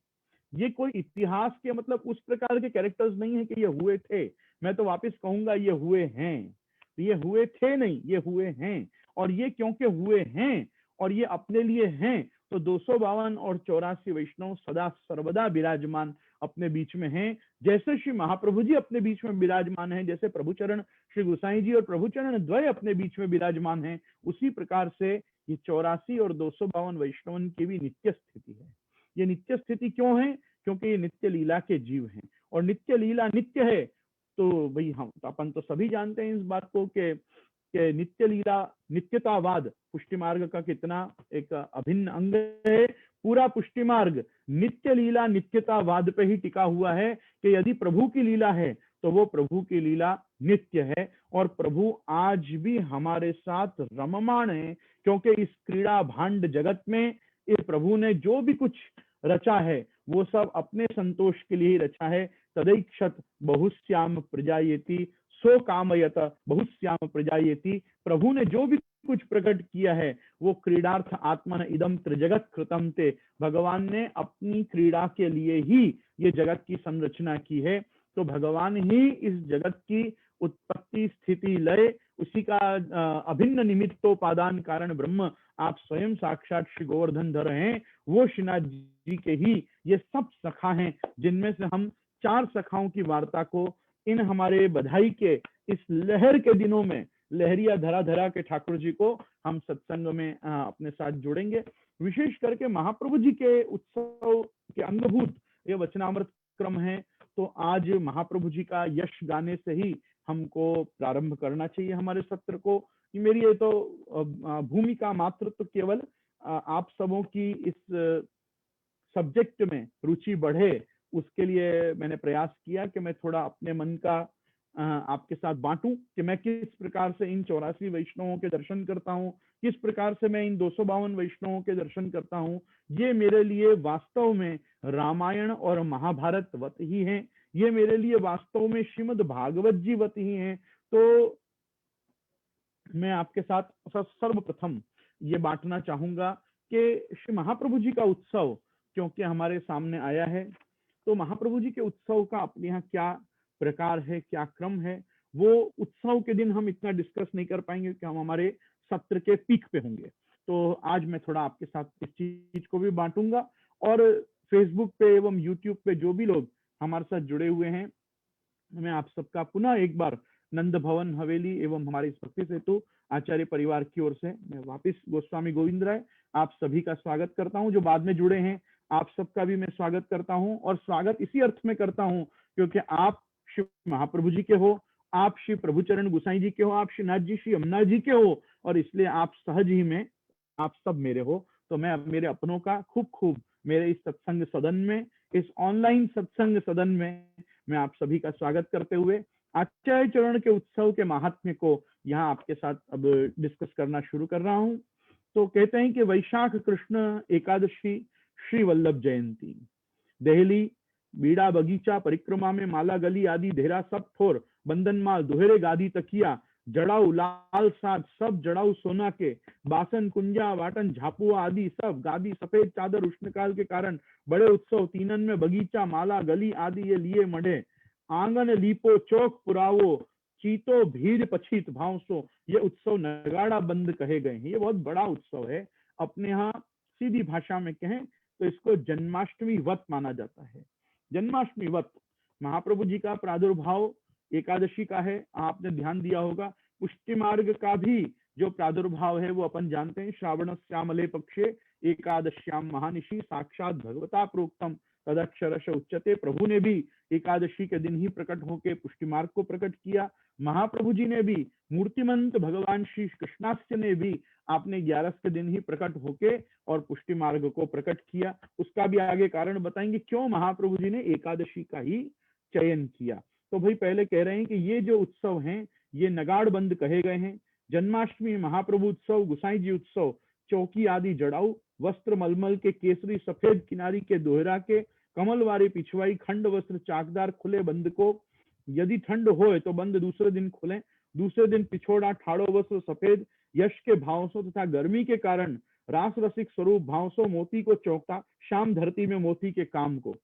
ये कोई इतिहास के मतलब उस प्रकार के कैरेक्टर्स नहीं है कि ये हुए थे। मैं तो वापस कहूंगा ये हुए हैं, ये हुए थे नहीं, ये हुए हैं। और ये क्योंकि हुए हैं और ये अपने लिए हैं तो 252 और 84 वैष्णव सदा सर्वदा विराजमान अपने बीच में हैं। जैसे श्री महाप्रभु जी अपने बीच में विराजमान हैं, जैसे प्रभुचरण श्री गोसाई जी और प्रभुचरण द्वय अपने बीच में विराजमान हैं, उसी प्रकार से ये 84 और 252 वैष्णवन की भी नित्य स्थिति है। ये नित्य स्थिति क्यों है? क्योंकि ये नित्य लीला के जीव हैं और नित्य लीला नित्य है। तो भाई हम अपन तो सभी जानते हैं इस बात को कि नित्य लीला, नित्यतावाद पुष्टि मार्ग का कितना एक अभिन्न अंग है। पूरा पुष्टि मार्ग नित्य लीला नित्यतावाद पे ही टिका हुआ है कि यदि प्रभु की लीला है तो वो प्रभु की लीला नित्य है और प्रभु आज भी हमारे साथ रममाण है। क्योंकि इस क्रीड़ा भांड जगत में ये प्रभु ने जो भी कुछ रचा है वो सब अपने संतोष के लिए ही रचा है। तदैक्षत बहुश्याम प्रजायेति सो कामयत बहुश्याम प्रजायेति। प्रभु ने जो भी कुछ प्रकट किया है वो क्रीडार्थ आत्मन इदम त्रिजगत कृतम ते। भगवान ने अपनी क्रीड़ा के लिए ही ये जगत की संरचना की है। तो भगवान ही इस जगत की उत्पत्ति, स्थिति, लय, उसी का अभिन्न निमित्तोपादान कारण ब्रह्म आप स्वयं साक्षात श्री गोवर्धन धर हैं। वो श्रीनाथ जी के ही ये सब सखा हैं, जिनमें से हम 4 सखाओं की वार्ता को इन हमारे बधाई के इस लहर के दिनों में, लहरिया धरा धरा के ठाकुर जी को हम सत्संग में अपने साथ जोड़ेंगे। विशेष करके महाप्रभु जी के उत्सव के अंगभूत ये वचनामृत क्रम है। तो आज महाप्रभु जी का यश गाने से ही हमको प्रारंभ करना चाहिए हमारे सत्र को। मेरी ये तो भूमिका मात्र तो केवल आप सबों की इस सब्जेक्ट में रुचि बढ़े उसके लिए मैंने प्रयास किया कि मैं थोड़ा अपने मन का आपके साथ बांटूं कि मैं किस प्रकार से इन 84 वैष्णवों के दर्शन करता हूं, किस प्रकार से मैं इन 252 वैष्णवों के दर्शन करता हूं। ये मेरे लिए वास्तव में रामायण और महाभारत वत ही हैं। ये मेरे लिए वास्तव में श्रीमद् भागवत जी वत ही हैं। तो मैं आपके साथ सर्वप्रथम ये बांटना चाहूंगा कि श्री महाप्रभु जी का उत्सव क्योंकि हमारे सामने आया है, तो महाप्रभु जी के उत्सव का अपने यहाँ क्या प्रकार है, क्या क्रम है, वो उत्सव के दिन हम इतना डिस्कस नहीं कर पाएंगे कि हम हमारे सत्र के पीक पे होंगे। तो आज मैं थोड़ा आपके साथ इस चीज को भी बांटूंगा और फेसबुक पे एवं यूट्यूब पे जो भी लोग हमारे साथ जुड़े हुए हैं, मैं आप सबका पुनः एक बार नंद भवन हवेली एवं हमारे इस भक्ति सेतु आचार्य परिवार की ओर से मैं वापिस गोस्वामी गोविंद राय आप सभी का स्वागत करता हूं। जो बाद में जुड़े हैं आप सबका भी मैं स्वागत करता हूं और स्वागत इसी अर्थ में करता हूं क्योंकि आप श्री महाप्रभु जी के हो, आप श्री प्रभुचरण गोसाई जी के हो, आप श्री नाथ जी, श्री यमुना जी के हो और इसलिए आप सहज ही में आप सब मेरे हो। तो मैं मेरे अपनों का खूब खूब मेरे इस सत्संग सदन में, इस ऑनलाइन सत्संग सदन में मैं आप सभी का स्वागत करते हुए आचार्य चरण के उत्सव के महात्म्य को यहाँ आपके साथ अब डिस्कस करना शुरू कर रहा हूँ। तो कहते हैं कि वैशाख कृष्ण एकादशी श्री वल्लभ जयंती, देहली बीड़ा बगीचा परिक्रमा में माला गली आदि धेरा सब ठोर बंधन माल दुहेरे गादी तकिया जड़ाऊ लाल साज सब जड़ाऊ सोना के बासन कुंजा वाटन झापुआ आदि सब गादी सफेद चादर उष्णकाल के कारण बड़े उत्सव तीनन में बगीचा माला गली आदि ये लिए मढ़े आंगन लीपो चौक पुरावो चीतो भीड़ पछीत भावसो, ये उत्सव नगाड़ा बंद कहे गए हैं। ये बहुत बड़ा उत्सव है। अपने यहाँ सीधी भाषा में कहें तो इसको जन्माष्टमी वत माना जाता है। जन्माष्टमी वत महाप्रभु जी का प्रादुर्भाव एकादशी का है। आपने ध्यान दिया होगा पुष्टि मार्ग का भी जो प्रादुर्भाव है वो अपन जानते हैं। श्रावण श्यामले पक्षे एकादश्याम महानिशी साक्षात भगवता प्रोक्तम तदक्षरश उच्चते। प्रभु ने भी एकादशी के दिन ही प्रकट होकर पुष्टि मार्ग को प्रकट किया। महाप्रभु जी ने भी मूर्तिमंत भगवान श्री कृष्णास्य ने भी आपने 11 के दिन ही प्रकट होके और पुष्टि मार्ग को प्रकट किया। उसका भी आगे कारण बताएंगे क्यों महाप्रभु जी ने एकादशी का ही चयन किया। तो भाई पहले कह रहे हैं कि ये जो उत्सव हैं ये नगाड़ बंद कहे गए हैं। जन्माष्टमी महाप्रभु उत्सव गुसाई जी उत्सव चौकी आदि जड़ाऊ वस्त्र मलमल के केसरी सफेद किनारी के दोहरा के कमलवारी पिछवाई खंड वस्त्र चाकदार खुले बंद को, यदि ठंड होए तो बंद दूसरे दिन खुले, दूसरे दिन पिछोड़ा ठाड़ो वस्त्र सफेद यश के भावसों तथा गर्मी के कारण रास रसिक स्वरूप भावसों मोती को चौकता शाम धरती में मोती के काम को।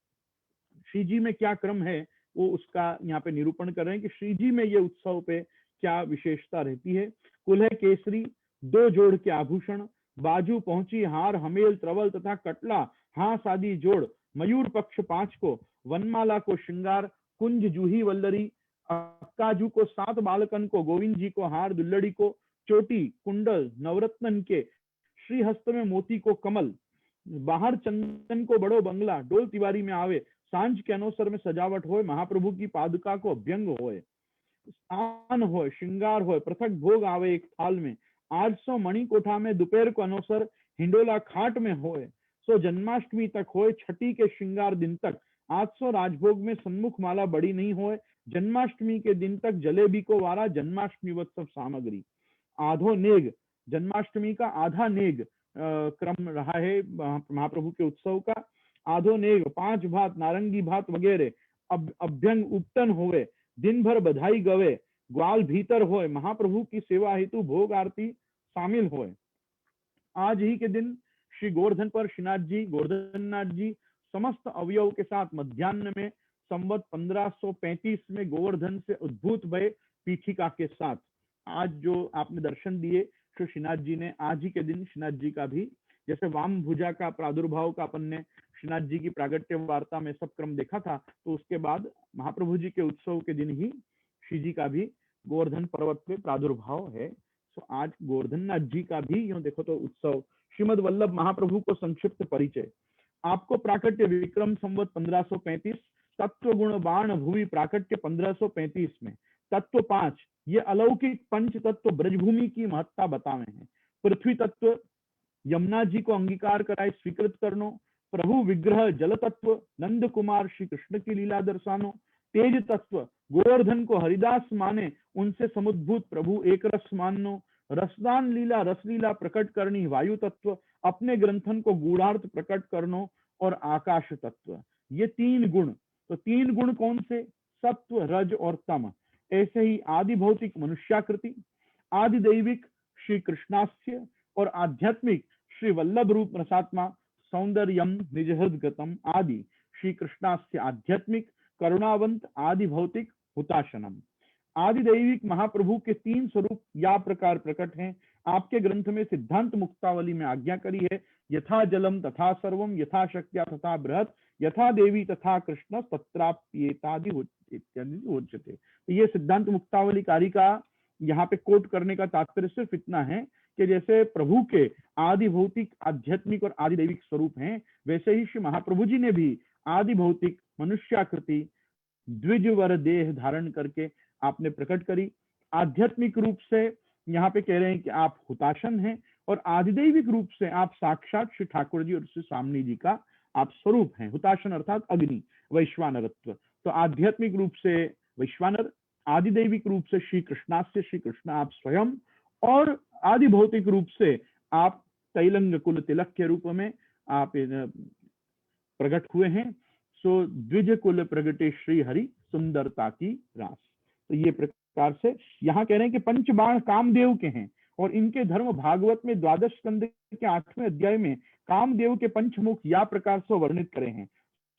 श्री जी में क्या क्रम है वो उसका यहाँ पे निरूपण कर रहे हैं कि श्री जी में ये उत्सव पे क्या विशेषता रहती है। कुल्हे केसरी 2 जोड़ के आभूषण बाजू पहुंची हार हमेल त्रवल तथा कटला हास आदि जोड़ मयूर पक्ष 5 को वनमाला को श्रृंगार कुंज जूही वल्लरी अक्काजू को 7 बालकन को गोविंद जी को हार दुल्लड़ी को चोटी कुंडल नवरत्न के श्रीहस्त में मोती को कमल बाहर चंदन को बड़ो बंगला डोल तिवारी में आवे सांझ के अनुसार में सजावट होए महाप्रभु की पादुका को अभ्यंग होए स्थान होए श्रृंगार होए पृथक भोग आवे एक थाल में 800 मणि कोठा में दोपहर को अनुसार हिंडोला खाट में होए सो जन्माष्टमी तक होए छठी के श्रृंगार दिन तक 800 राजभोग में सम्मुख माला बड़ी नहीं होए जन्माष्टमी के दिन तक जलेबी को वारा जन्माष्टमी उत्सव सामग्री आधो नेग जन्माष्टमी का आधा नेग क्रम रहा है महाप्रभु के उत्सव का। आधो नेग 5 भात नारंगी भात वगैरह अभ्यंग उपटन होवे दिन भर बधाई गवे ग्वाल भीतर होए महाप्रभु की सेवा हेतु भोग आरती शामिल होए। आज ही के दिन श्री गोवर्धन पर श्रीनाथ जी गोवर्धननाथ जी समस्त अवयव के साथ मध्याह्न में संवत 1535 में गोवर्धन से उद्भूत भय पीठिका के साथ आज जो आपने दर्शन दिए श्री श्रीनाथ जी ने, आज ही के दिन श्रीनाथ जी का भी जैसे वाम भुजा का प्रादुर्भाव का अपन ने श्रीनाथ जी की प्रागट्य वार्ता में सब क्रम देखा था, तो उसके बाद महाप्रभु जी के उत्सव के दिन ही श्री जी का भी गोवर्धन पर्वत पे प्रादुर्भाव है। तो आज गोवर्धननाथ जी का भी यूं देखो तो उत्सव। श्रीमद वल्लभ महाप्रभु को संक्षिप्त परिचय। आपको प्राकट्य विक्रम संवत 1535 तत्व गुण बाण भूवि प्राकट्य 1535 में तत्व 5 ये अलौकिक पंच तत्व ब्रजभूमि की महत्ता बतावे हैं। पृथ्वी तत्व यमुना जी को अंगीकार कराए स्वीकृत करनो, प्रभु विग्रह जल तत्व नंद कुमार श्री कृष्ण की लीला दर्शानो, तेज तत्व गोवर्धन को हरिदास माने उनसे समुद्भूत प्रभु एक रस मानो, रसदान लीला रसलीला प्रकट करनी वायु तत्व अपने ग्रंथन को गूढ़ार्थ प्रकट करनो और आकाश तत्व। ये 3 गुण, तो 3 गुण कौन से? सत्व रज और तम। ऐसे ही आदि भौतिक मनुष्याकृति, आदि दैविक श्री कृष्णास्य और आध्यात्मिक श्री वल्लभ रूप रसात्मा सौंदर्यम निजहृदगतम आदि श्री कृष्णास्य आध्यात्मिक करुणावंत आदि भौतिक हुताशनम। आदि दैविक महाप्रभु के 3 स्वरूप या प्रकार प्रकट हैं। आपके ग्रंथ में सिद्धांत मुक्तावली में आज्ञा करी है यथा जलम तथा सर्वम यथा शक्त्या तथा बृहत यथा देवी तथा कृष्ण तत्राप्येतादि इत्यादि उच्यते। तो ये सिद्धांत मुक्तावली कारी का यहाँ पे कोट करने का तात्पर्य सिर्फ इतना है कि जैसे प्रभु के आदि भौतिक आध्यात्मिक और आदि दैविक स्वरूप हैं, वैसे ही श्री महाप्रभु जी ने भी आदि भौतिक मनुष्याकृति द्विजवर देह धारण करके आपने प्रकट करी। आध्यात्मिक रूप से यहाँ पे कह रहे हैं कि आप हुताशन हैं और आदिदैविक रूप से आप साक्षात श्री ठाकुर जी और श्री स्वामी जी का आप स्वरूप हैं। हुताशन अर्थात अग्नि वैश्वानरत्व। तो आध्यात्मिक रूप से वैश्वानर, आदिदैविक रूप से श्री कृष्णास्य श्री कृष्ण आप स्वयं, और आदि भौतिक रूप से आप तैलंग कुल तिलक के रूप में आप प्रकट हुए हैं। सो द्विज कुल प्रगटे श्री हरि सुंदरता की रास। तो ये प्रकार से यहाँ कह रहे हैं कि पंचबाण कामदेव के हैं और इनके धर्म भागवत में 12 स्कंद के 8वें अध्याय में कामदेव के पंचमुख या प्रकार से वर्णित करे हैं।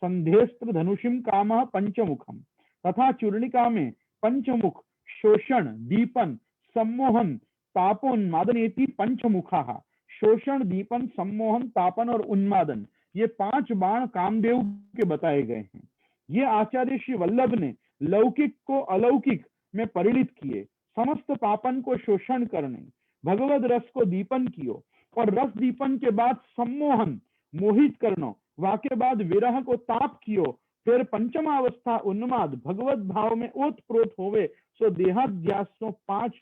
संध्यस्त्र धनुषिम काम पंचमुखम, तथा चूर्णिका में पंचमुख शोषण, दीपन, सम्मोहन, तापोन्मादनेति पंचमुखा। शोषण, दीपन, सम्मोहन, तापन और उन्मादन, ये 5 बाण कामदेव के बताए गए हैं। ये आचार्य श्री वल्लभ ने लौकिक को अलौकिक में परिणित किए, समस्त पापन को शोषण करने, भगवद रस को दीपन कियो, और रस दीपन के बाद सम्मोहन मोहित करनो, वाके बाद विरह को ताप कियो, फिर पंचमावस्था उन्माद भगवत भाव में ओतप्रोत होवे, सो देहाध्यास सो 5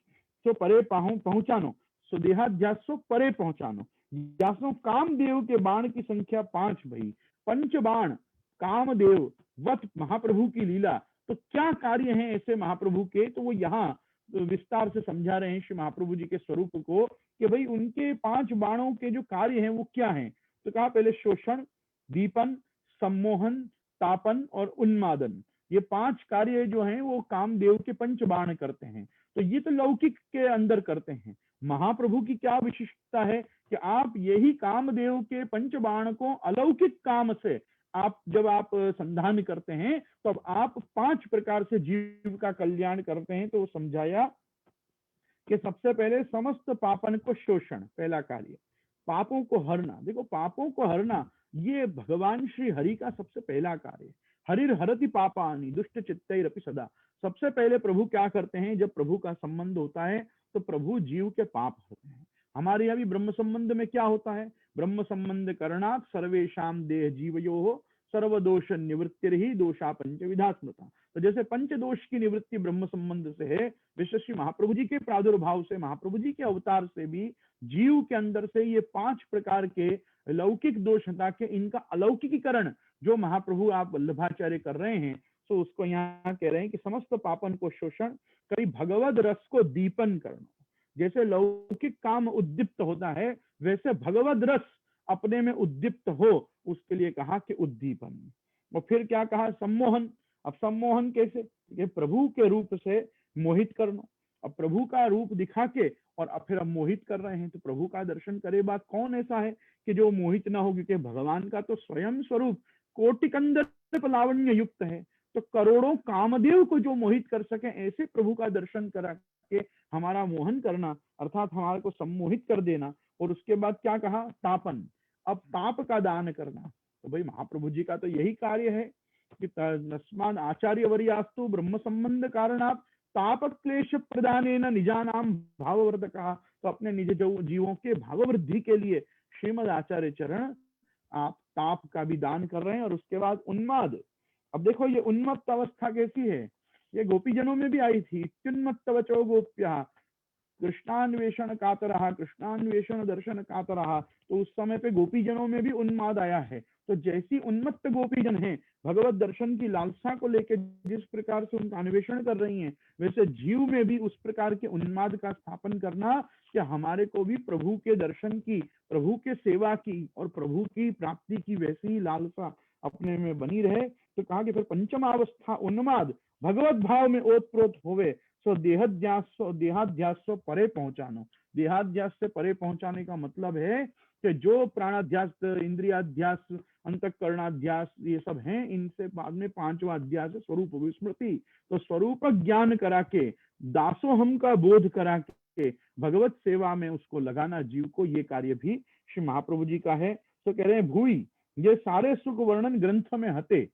सो परे पहुंचानो, सो देहाध्यास सो परे पहुंचानो। यासो कामदेव के बाण की संख्या 5 भई। पंच बाण कामदेव वत महाप्रभु की लीला। तो क्या कार्य हैं ऐसे महाप्रभु के, तो वो यहाँ विस्तार से समझा रहे हैं श्री महाप्रभु जी के स्वरूप को, कि भाई उनके 5 बाणों के जो कार्य हैं वो क्या हैं। तो कहा पहले शोषण, दीपन, सम्मोहन, तापन और उन्मादन, ये 5 कार्य जो हैं वो कामदेव के पंच बाण करते हैं। तो ये तो लौकिक के अंदर करते हैं। महाप्रभु की क्या विशिष्टता है कि आप यही कामदेव के पंचबाण को अलौकिक काम से आप जब आप संधान करते हैं तो अब आप 5 प्रकार से जीव का कल्याण करते हैं। तो समझाया कि सबसे पहले समस्त पापन को शोषण, पहला कार्य, पापों को हरना। देखो पापों को हरना ये भगवान श्री हरि का सबसे पहला कार्य। हरिर हरति पापानि दुष्ट चित्तैरपि सदा। सबसे पहले प्रभु क्या करते हैं, जब प्रभु का संबंध होता है तो प्रभु जीव के पाप होते हैं। हमारे यहाँ भी ब्रह्म संबंध में क्या होता है, ब्रह्म संबंध करणात् सर्वेशाम देह जीवयो सर्वदोष निवृत्ति ही दोषा पंचविधा स्मृता। तो जैसे पंच दोष की निवृत्ति ब्रह्म संबंध से है, विश्व श्री महाप्रभु जी के प्रादुर्भाव से, महाप्रभु जी के अवतार से भी जीव के अंदर से ये 5 प्रकार के लौकिक दोष हटा के इनका अलौकिकीकरण जो महाप्रभु आप वल्लभाचार्य कर रहे हैं, तो उसको यहाँ कह रहे हैं कि समस्त पापन को शोषण करी, भगवद रस को दीपन करना। जैसे लौकिक काम उद्दीप्त होता है वैसे भगवद रस अपने में उद्दीप्त हो, उसके लिए कहा कि उद्दीपन। और फिर क्या कहा, सम्मोहन। अब सम्मोहन कैसे, ये प्रभु के रूप से मोहित करना। अब प्रभु का रूप दिखा के और अब फिर हम मोहित कर रहे हैं, तो प्रभु का दर्शन करे बात कौन ऐसा है कि जो मोहित ना हो, क्योंकि भगवान का तो स्वयं स्वरूप कोटिकंदर लावण्य युक्त है। तो करोड़ों कामदेव को जो मोहित कर सके, ऐसे प्रभु का दर्शन करा के हमारा मोहन करना, अर्थात हमारे को सम्मोहित कर देना। और उसके बाद क्या कहा, तापन। अब ताप का दान करना। तो भाई महाप्रभु जी का तो यही कार्य है कि तस्माद् आचार्य वर्यास्तु ब्रह्म संबंध कारणात् ताप क्लेश प्रदानेन निजानाम भाववर्धकः। तो अपने निज जीवों के भाववृद्धि के लिए श्रीमद आचार्य चरण आप ताप का भी दान कर रहे हैं। और उसके बाद उन्माद। अब देखो ये उन्मत्त अवस्था कैसी है, ये गोपीजनों में भी आई थी। इत्युन्मत्त वचो गोप्यः कृष्णान्वेषण कातरः कृष्णान्वेषण दर्शन कातरः। तो उस समय पे गोपीजनों में भी उन्माद आया है। तो जैसी उन्मत्त गोपीजन है भगवत दर्शन की लालसा को लेकर जिस प्रकार से उनका अन्वेषण कर रही हैं, वैसे जीव में भी उस प्रकार के उन्माद का स्थापन करना कि हमारे को भी प्रभु के दर्शन की, प्रभु के सेवा की और प्रभु की प्राप्ति की वैसी ही लालसा अपने में बनी रहे। तो कहा कि फिर पंचमावस्था उन्माद भगवत भाव में ओतप्रोत होवे, सो देहाध्यास सो परे पहुंचानो। देहाध्यास से परे पहुंचाने का मतलब है कि जो प्राणाध्यास, इंद्रियाध्यास, अंतःकरणाध्यास ये सब हैं, इनसे बाद में 5वां अध्यास है स्वरूप विस्मृति। तो स्वरूप ज्ञान करा के, दासोहम का बोध करा के भगवत सेवा में उसको लगाना जीव को, ये कार्य भी श्री महाप्रभु जी का है। तो कह रहे हैं भूई, ये सारे सुख वर्णन ग्रंथ में हते,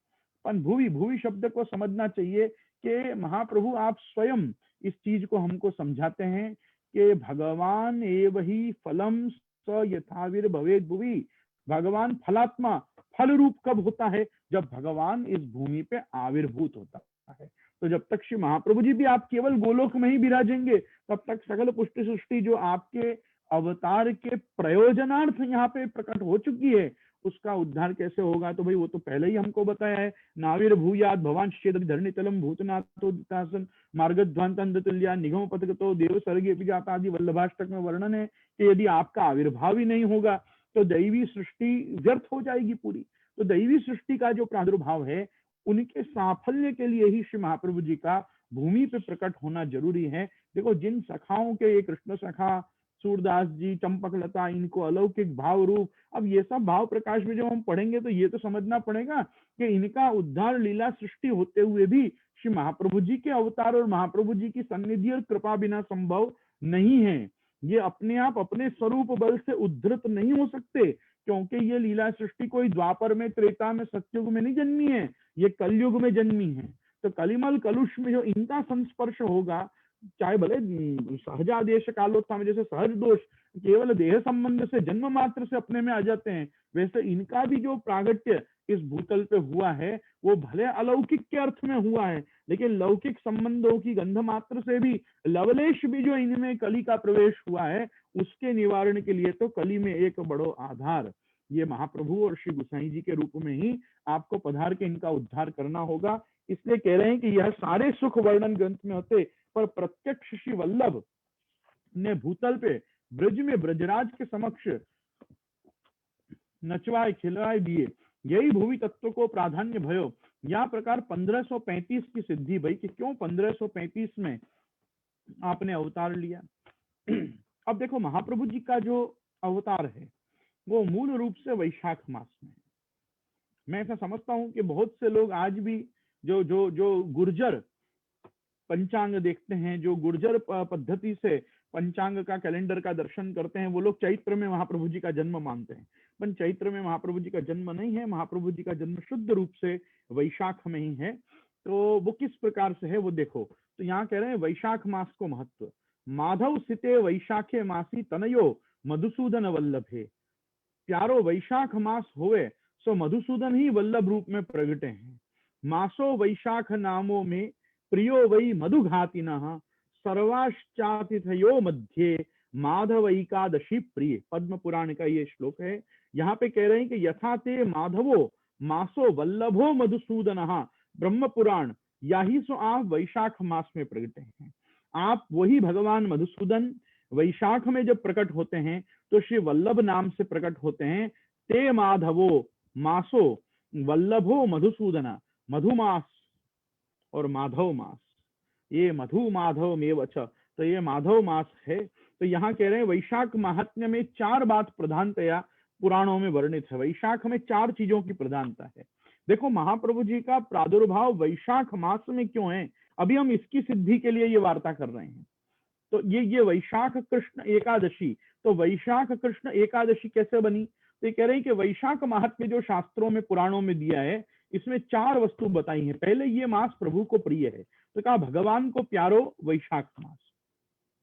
पर भूवी, भूवी शब्द को समझना चाहिए कि महाप्रभु आप स्वयं इस चीज को हमको समझाते हैं कि भगवान एव ही फलम स यथावीर भवेद भुवि। भगवान फलात्मा, फल रूप कब होता है, जब भगवान इस भूमि पे आविर्भूत होता है। तो जब तक श्री महाप्रभु जी भी आप केवल गोलोक में ही विराजेंगे, तब तक सकल पुष्टि सृष्टि जो आपके अवतार के प्रयोजनार्थ यहाँ पे प्रकट हो चुकी है, उसका उद्धार कैसे होगा? तो भाई वो तो पहले ही हमको बताया है, नाविर भूयात भवान शेद धरणितलम भूतनाथो दितासन मार्गध्वांतन तुल्या निगम पथगतो देव सर्गे जाता आदि वल्लभाष्टक में वर्णन है कि यदि आपका आविर्भाव ही नहीं होगा तो दैवी सृष्टि व्यर्थ हो जाएगी पूरी। तो दैवी सृष्टि का जो प्रादुर्भाव है उनके साफल्य के लिए ही श्री महाप्रभु जी का भूमि पे प्रकट होना जरूरी है। देखो जिन सखाओं के, ये कृष्ण सखा, सूरदास जी, चंपक लता, इनको अलौकिक भाव रूप, अब ये सब भाव प्रकाश में जब हम पढ़ेंगे तो ये तो समझना पड़ेगा कि इनका उद्धार लीला सृष्टि होते हुए भी श्री महाप्रभु जी के अवतार और महाप्रभु जी की सन्निधि और कृपा बिना संभव नहीं है। ये अपने आप अपने स्वरूप बल से उद्धृत नहीं हो सकते, क्योंकि ये लीला सृष्टि कोई द्वापर में, त्रेता में, सतयुग में नहीं जन्मी है, ये कलयुग में जन्मी है। तो कलिमल कलुष में जो इनका संस्पर्श होगा, चाहे भले सहजादेश कालोत्था में जैसे सहज दोष केवल देह संबंध से जन्म मात्र से अपने में आ जाते हैं, वैसे इनका भी जो प्रागट्य इस भूतल पे हुआ है वो भले अलौकिक के अर्थ में हुआ है, लेकिन लौकिक संबंधों की गंध मात्र से भी लवलेश भी जो इनमें कली का प्रवेश हुआ है उसके निवारण के लिए तो कली में एक बड़ो आधार ये महाप्रभु और श्री गोसाई जी के रूप में ही आपको पधार के इनका उद्धार करना होगा। इसलिए कह रहे हैं कि यह सारे सुख वर्णन ग्रंथ में होते, पर प्रत्यक्ष श्री वल्लभ ने भूतल पे ब्रज में ब्रजराज के समक्ष नचवाए खिलवाए दिए, यही भूमि तत्व को प्राधान्य भयो। या प्रकार 1535 की सिद्धि भाई कि क्यों 1535 में आपने अवतार लिया। अब देखो महाप्रभु जी का जो अवतार है वो मूल रूप से वैशाख मास में है। मैं ऐसा समझता हूं कि बहुत से लोग आज भी जो जो जो गुर्जर पंचांग देखते हैं, जो गुर्जर पद्धति से पंचांग का कैलेंडर का दर्शन करते हैं, वो लोग चैत्र में महाप्रभु जी का जन्म मानते हैं, पर चैत्र में महाप्रभु जी का जन्म नहीं है। महाप्रभु जी का जन्म शुद्ध रूप से वैशाख में ही है। तो वो किस प्रकार से है वो देखो, तो यहाँ कह रहे हैं वैशाख मास को महत्व, माधव सिते वैशाखे मासी तनयो मधुसूदन वल्लभे, प्यारो वैशाख मास होवे सो मधुसूदन ही वल्लभ रूप में प्रगटे हैं। मासो वैशाख नामो में प्रियो वै मधुघातिनः सर्वाश्चातिथयो मध्य माधव एकादशी प्रिय। पद्म पुराण का ये श्लोक है। यहाँ पे कह रहे हैं कि यथा ते माधवो मासो वल्लभो मधुसूदनः, ब्रह्म पुराण याही सो आप वैशाख मास में प्रगटे हैं। आप वही भगवान मधुसूदन वैशाख में जब प्रकट होते हैं तो श्री वल्लभ नाम से प्रकट होते हैं। ते माधवो मासो वल्लभो मधुसूदना, मधुमास और माधव मास, ये मधु माधव मेवच, तो ये माधव मास है। तो यहाँ कह रहे हैं वैशाख महात्म्य में 4 बात प्रधानतया पुराणों में वर्णित है। वैशाख में 4 चीजों की प्रधानता है। देखो महाप्रभु जी का प्रादुर्भाव वैशाख मास में क्यों है, अभी हम इसकी सिद्धि के लिए ये वार्ता कर रहे हैं। तो ये वैशाख कृष्ण एकादशी, तो वैशाख कृष्ण एकादशी कैसे बनी, तो ये कह रहे हैं कि वैशाख महात्म्य जो शास्त्रों में पुराणों में दिया है इसमें 4 वस्तु बताई है। पहले ये मास प्रभु को प्रिय है, तो कहा भगवान को प्यारो वैशाख मास।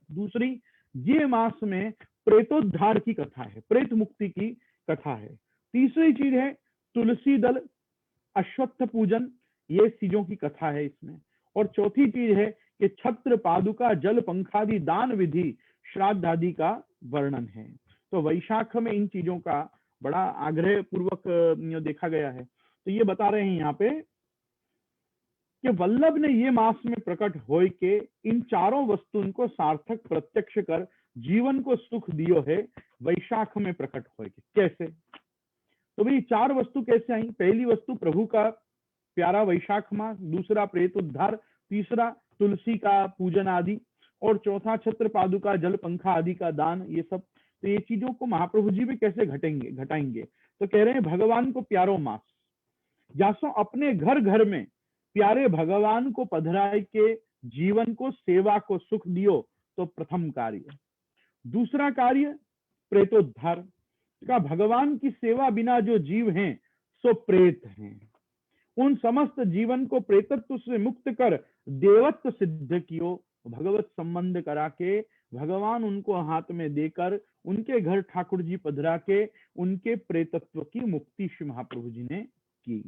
दूसरी, ये मास में प्रेतोद्धार की कथा है, प्रेत मुक्ति की कथा है। तीसरी चीज है तुलसी दल, अश्वत्थ पूजन, ये चीजों की कथा है इसमें। और चौथी चीज है कि छत्र पादुका जल पंखादि दान विधि श्राद्ध आदि का वर्णन है। तो वैशाख में इन चीजों का बड़ा आग्रह पूर्वक देखा गया है। तो ये बता रहे हैं यहाँ पे कि वल्लभ ने ये मास में प्रकट होय के इन 4 वस्तुओं को सार्थक प्रत्यक्ष कर जीवन को सुख दियो है, वैशाख में प्रकट होय के। कैसे, तो भाई 4 वस्तु कैसे आई। पहली वस्तु प्रभु का प्यारा वैशाख मास, दूसरा प्रेत उद्धार, तीसरा तुलसी का पूजन आदि, और चौथा छत्र पादुका जल पंखा आदि का दान, ये सब। तो ये चीजों को महाप्रभु जी में कैसे घटाएंगे, तो कह रहे हैं भगवान को प्यारो मास, जासो अपने घर घर में प्यारे भगवान को पधराए के जीवन को सेवा को सुख दियो, तो प्रथम कार्य। दूसरा कार्य प्रेतोद्धार का, भगवान की सेवा बिना जो जीव हैं सो प्रेत हैं, उन समस्त जीवन को प्रेतत्व से मुक्त कर देवत्व सिद्ध कियो, भगवत संबंध करा के भगवान उनको हाथ में देकर उनके घर ठाकुर जी पधरा के उनके प्रेतत्व की मुक्ति श्री महाप्रभु जी ने की।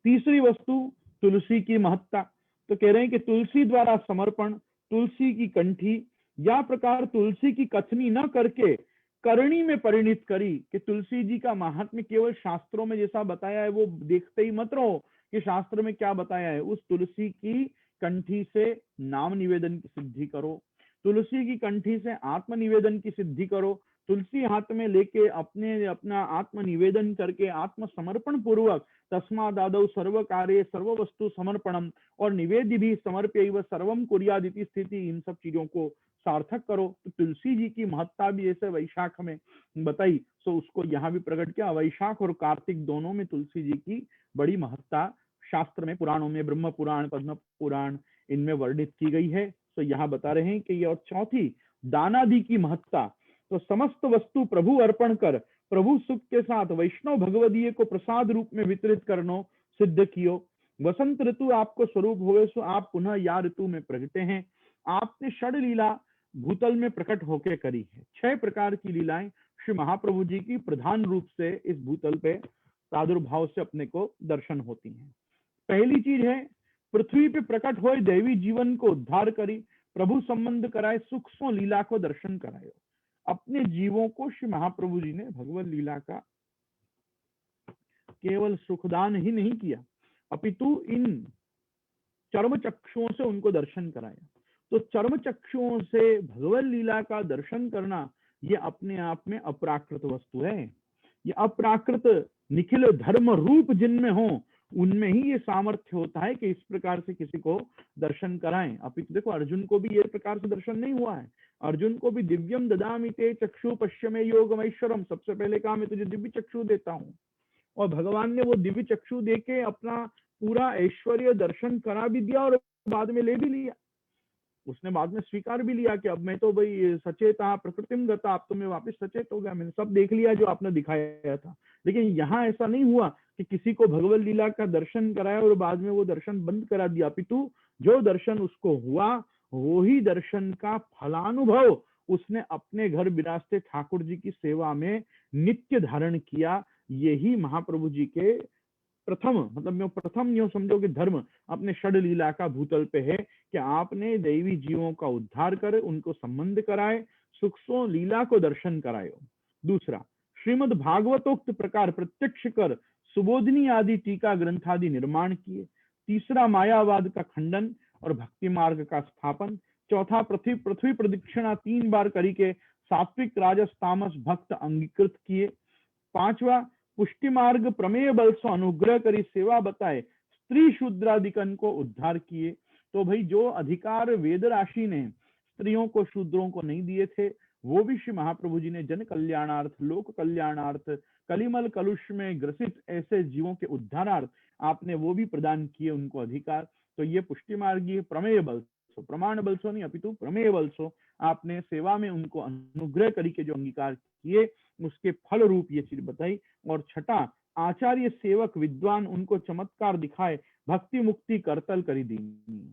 तीसरी वस्तु तुलसी की महत्ता, तो कह रहे हैं कि तुलसी द्वारा समर्पण, तुलसी की कंठी, या प्रकार तुलसी की कथनी न करके करणी में परिणित करी कि तुलसी जी का महात्म्य केवल शास्त्रों में जैसा बताया है वो देखते ही मत रहो कि शास्त्र में क्या बताया है। उस तुलसी की कंठी से नाम निवेदन की सिद्धि करो, तुलसी की कंठी से आत्म निवेदन की सिद्धि करो। तुलसी हाथ में लेके अपना आत्म निवेदन करके आत्म समर्पण पूर्वक तस्मादादौ सर्व कार्य सर्व वस्तु समर्पणम और निवेद्य भी समर्प्य सर्वम कुर्यादिति स्थिति, इन सब चीजों को सार्थक करो। तो तुलसी जी की महत्ता भी जैसे वैशाख में बताई, तो उसको यहाँ भी प्रकट किया। वैशाख और कार्तिक दोनों में तुलसी जी की बड़ी महत्ता शास्त्र में, पुराणों में, ब्रह्म पुराण, पद्म पुराण, इनमें वर्णित की गई है। तो यहाँ बता रहे हैं कि ये, और चौथी दानादि की महत्ता, तो समस्त वस्तु प्रभु अर्पण कर प्रभु सुख के साथ वैष्णव भगवदीय को प्रसाद रूप में वितरित करनो सिद्ध कियो। वसंत ऋतु आपको स्वरूप हुए सो आप पुनः या ऋतु में प्रगटे हैं। आपने षड लीला भूतल में प्रकट होकर करी है। 6 प्रकार की लीलाएं श्री महाप्रभु जी की प्रधान रूप से इस भूतल पे प्रादुर्भाव से अपने को दर्शन होती हैं। पहली चीज है, पृथ्वी पे प्रकट हो दैवी जीवन को उद्धार करी, प्रभु संबंध कराए, सुख सो लीला को दर्शन कराए। अपने जीवों को श्री महाप्रभु जी ने भगवत लीला का केवल सुखदान ही नहीं किया, अपितु इन चर्म चक्षुओं से उनको दर्शन कराया। तो चर्म चक्षुओं से भगवत लीला का दर्शन करना ये अपने आप में अप्राकृत वस्तु है। ये अप्राकृत निखिल धर्म रूप जिनमें हो उनमें ही ये सामर्थ्य होता है कि इस प्रकार से किसी को दर्शन कराएं। अपितु देखो, अर्जुन को भी ये प्रकार से दर्शन नहीं हुआ है। अर्जुन को भी दिव्यम ददामि ते चक्षु पश्यमे योगमैश्वरम, सबसे पहले कहा मैं तुझे दिव्य चक्षु देता हूँ, और भगवान ने वो दिव्य चक्षु देके अपना पूरा ऐश्वर्य दर्शन करा भी दिया और बाद में ले भी लिया। उसने बाद में स्वीकार भी लिया कि अब मैं तो भाई सचेता प्रकृतिम गता, अब तो मैं वापस सचेत हो गया, मैंने सब देख लिया जो आपने दिखाया था। लेकिन यहाँ ऐसा नहीं हुआ कि किसी को भगवत लीला का दर्शन कराया और बाद में वो दर्शन बंद करा दिया, अपितु जो दर्शन उसको हुआ वो ही दर्शन का फलानुभव उसने अपने घर विराजते ठाकुर जी की सेवा में नित्य धारण किया। यही महाप्रभु जी के प्रथम, मतलब प्रथम यूं समझो कि धर्म अपने षड लीला का भूतल पे है कि आपने दैवी जीवों का उद्धार कर उनको संबंध कराए, सुखसो लीला को दर्शन कराए। दूसरा, श्रीमद् भागवतोक्त प्रकार प्रत्यक्ष कर सुबोधनी आदि टीका ग्रंथादि निर्माण किए। तीसरा, मायावाद का खंडन और भक्ति मार्ग का स्थापन। चौथा, पृथ्वी प्रदक्षिणा 3 बार करी के सात्विक राजस तामस भक्त अंगीकृत किए। पांचवा, पुष्टि मार्ग प्रमेय बल से अनुग्रह करी सेवा बताए स्त्री शूद्रादिकन को उद्धार किए। तो भाई जो अधिकार वेद राशि ने स्त्रियों को शूद्रों को नहीं दिए थे वो भी श्री महाप्रभु जी ने जन कल्याणार्थ, लोक कल्याणार्थ, कलिमल कलुष में ग्रसित ऐसे जीवों के उद्धारार्थ आपने वो भी प्रदान किए उनको अधिकार। तो ये पुष्टि मार्गीय प्रमेय बल सो, प्रमाण बल सो नहीं अपितु प्रमेय बल सो आपने सेवा में उनको अनुग्रह करी के जो अंगीकार किए उसके फल रूप ये चीज बताई। और छठा, आचार्य सेवक विद्वान उनको चमत्कार दिखाए भक्ति मुक्ति करतल करी दी,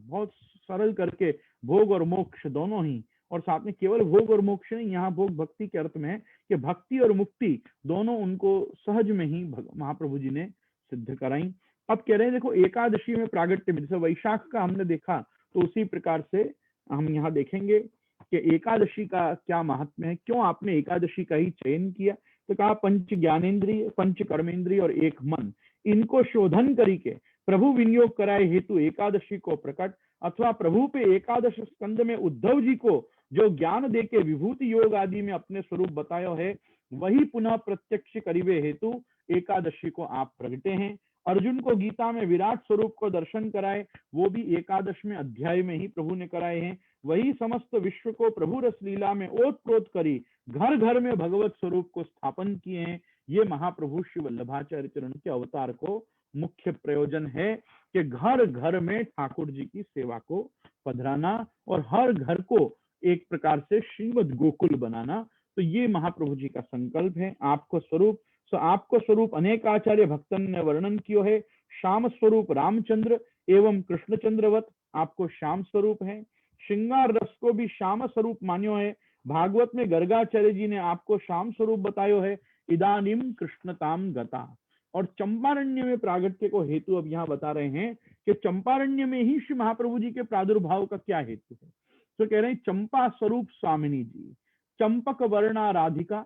बहुत सरल करके भोग और मोक्ष दोनों ही, और साथ में केवल भोग और मोक्ष नहीं, यहाँ भोग भक्ति के अर्थ में है कि भक्ति और मुक्ति दोनों उनको सहज में ही महाप्रभु जी ने सिद्ध कराई। अब कह रहे हैं देखो एकादशी में प्रागट्य में, जैसे वैशाख का हमने देखा तो उसी प्रकार से हम यहाँ देखेंगे कि एकादशी का क्या महात्म्य है, क्यों आपने एकादशी का ही चयन किया। तो कहा पंच ज्ञानेन्द्रिय, पंच कर्मेंद्रिय और एक मन, इनको शोधन करी के प्रभु विनियोग कराए हेतु एकादशी को प्रकट, अथवा प्रभु पे एकादश स्कंद में उद्धव जी को जो ज्ञान देके विभूति योग आदि में अपने स्वरूप बतायो है वही पुनः प्रत्यक्ष करीबे हेतु एकादशी को आप प्रगटे हैं। अर्जुन को गीता में विराट स्वरूप को दर्शन कराए वो भी एकादश में अध्याय में ही प्रभु ने कराए हैं। वही समस्त विश्व को प्रभु रस लीला में ओत प्रोत करी घर घर में भगवत स्वरूप को स्थापन किए हैं। ये महाप्रभु श्री वल्लभाचार्य चरण के अवतार को मुख्य प्रयोजन है कि घर घर में ठाकुर जी की सेवा को पधराना और हर घर को एक प्रकार से श्रीमद गोकुल बनाना। तो ये महाप्रभु जी का संकल्प है। आपको स्वरूप, सो आपको स्वरूप अनेक आचार्य भक्तन ने वर्णन किया है। श्याम स्वरूप रामचंद्र एवं कृष्णचंद्रवत आपको श्याम स्वरूप है। श्रृंगार रस को भी श्याम स्वरूप मान्यो है। भागवत में गर्गाचार्य जी ने आपको श्याम स्वरूप बतायो है, इदानीम कृष्णताम गता। और चंपारण्य में प्रागट्य को हेतु अब यहाँ बता रहे हैं कि चंपारण्य में ही श्री महाप्रभु जी के प्रादुर्भाव का क्या हेतु है। तो कह रहे हैं चंपा स्वरूप स्वामिनी जी, चंपक वर्णा राधिका,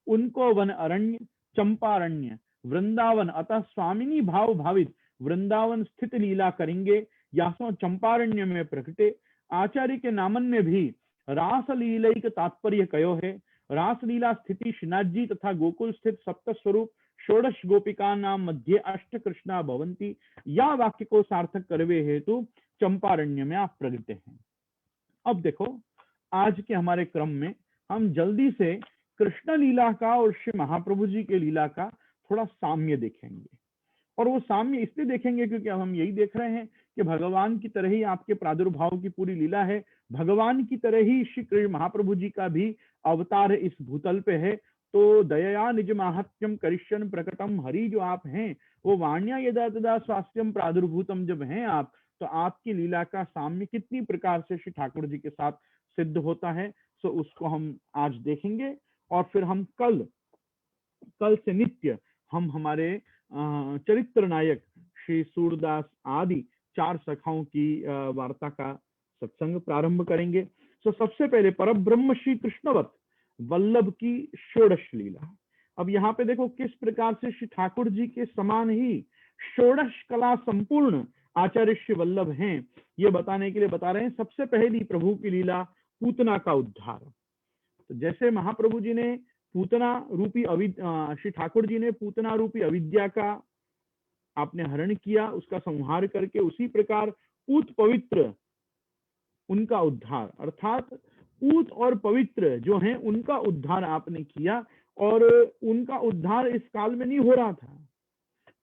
उनको वन अरण्य चंपारण्य वृंदावन अतः स्वामिनी भाव भावित वृंदावन स्थित लीला करेंगे, यासो चंपारण्य में प्रकटे। आचार्य के नामन में भी रास लीलैक तात्पर्य कयो है। रासलीला स्थिति श्रीनाथ जी तथा गोकुल स्थित सप्त स्वरूप षोडश गोपिका नाम मध्य अष्ट कृष्णा भवंती, या वाक्य को सार्थक करवे हेतु चंपारण्य में आप प्रगटे हैं। अब देखो, आज के हमारे क्रम में हम जल्दी से कृष्ण लीला का और श्री महाप्रभु जी के लीला का थोड़ा साम्य देखेंगे। और वो साम्य इसलिए देखेंगे क्योंकि अब हम यही देख रहे हैं कि भगवान की तरह ही आपके प्रादुर्भाव की पूरी लीला है, भगवान की तरह ही श्री कृष्ण महाप्रभु जी का भी अवतार इस भूतल पे है। तो दया निज माहात्म्यम करिष्यन प्रकटम, हरि जो आप हैं वो वाण्या यदा तदा स्वास्थ्यम प्रादुर्भूतम जब हैं आप, तो आपकी लीला का साम्य कितनी प्रकार से श्री ठाकुर जी के साथ सिद्ध होता है, तो उसको हम आज देखेंगे। और फिर हम कल से नित्य हम हमारे चरित्र नायक श्री सूरदास आदि चार सखाओं की वार्ता का सत्संग प्रारंभ करेंगे। तो सबसे पहले परब्रह्म श्री कृष्णवत वल्लभ की षोडश लीला। अब यहाँ पे देखो किस प्रकार से श्री ठाकुर जी के समान ही षोडश कला संपूर्ण आचार्य श्री वल्लभ हैं, ये बताने के लिए बता रहे हैं। सबसे पहली प्रभु की लीला पूतना का उद्धार। तो जैसे महाप्रभु जी ने पूतना रूपी श्री ठाकुर जी ने पूतना रूपी अविद्या का आपने हरण किया, उसका संहार करके, उसी प्रकार पूत पवित्र उनका उद्धार, अर्थात पूत और पवित्र जो हैं उनका उद्धार आपने किया। और उनका उद्धार इस काल में नहीं हो रहा था,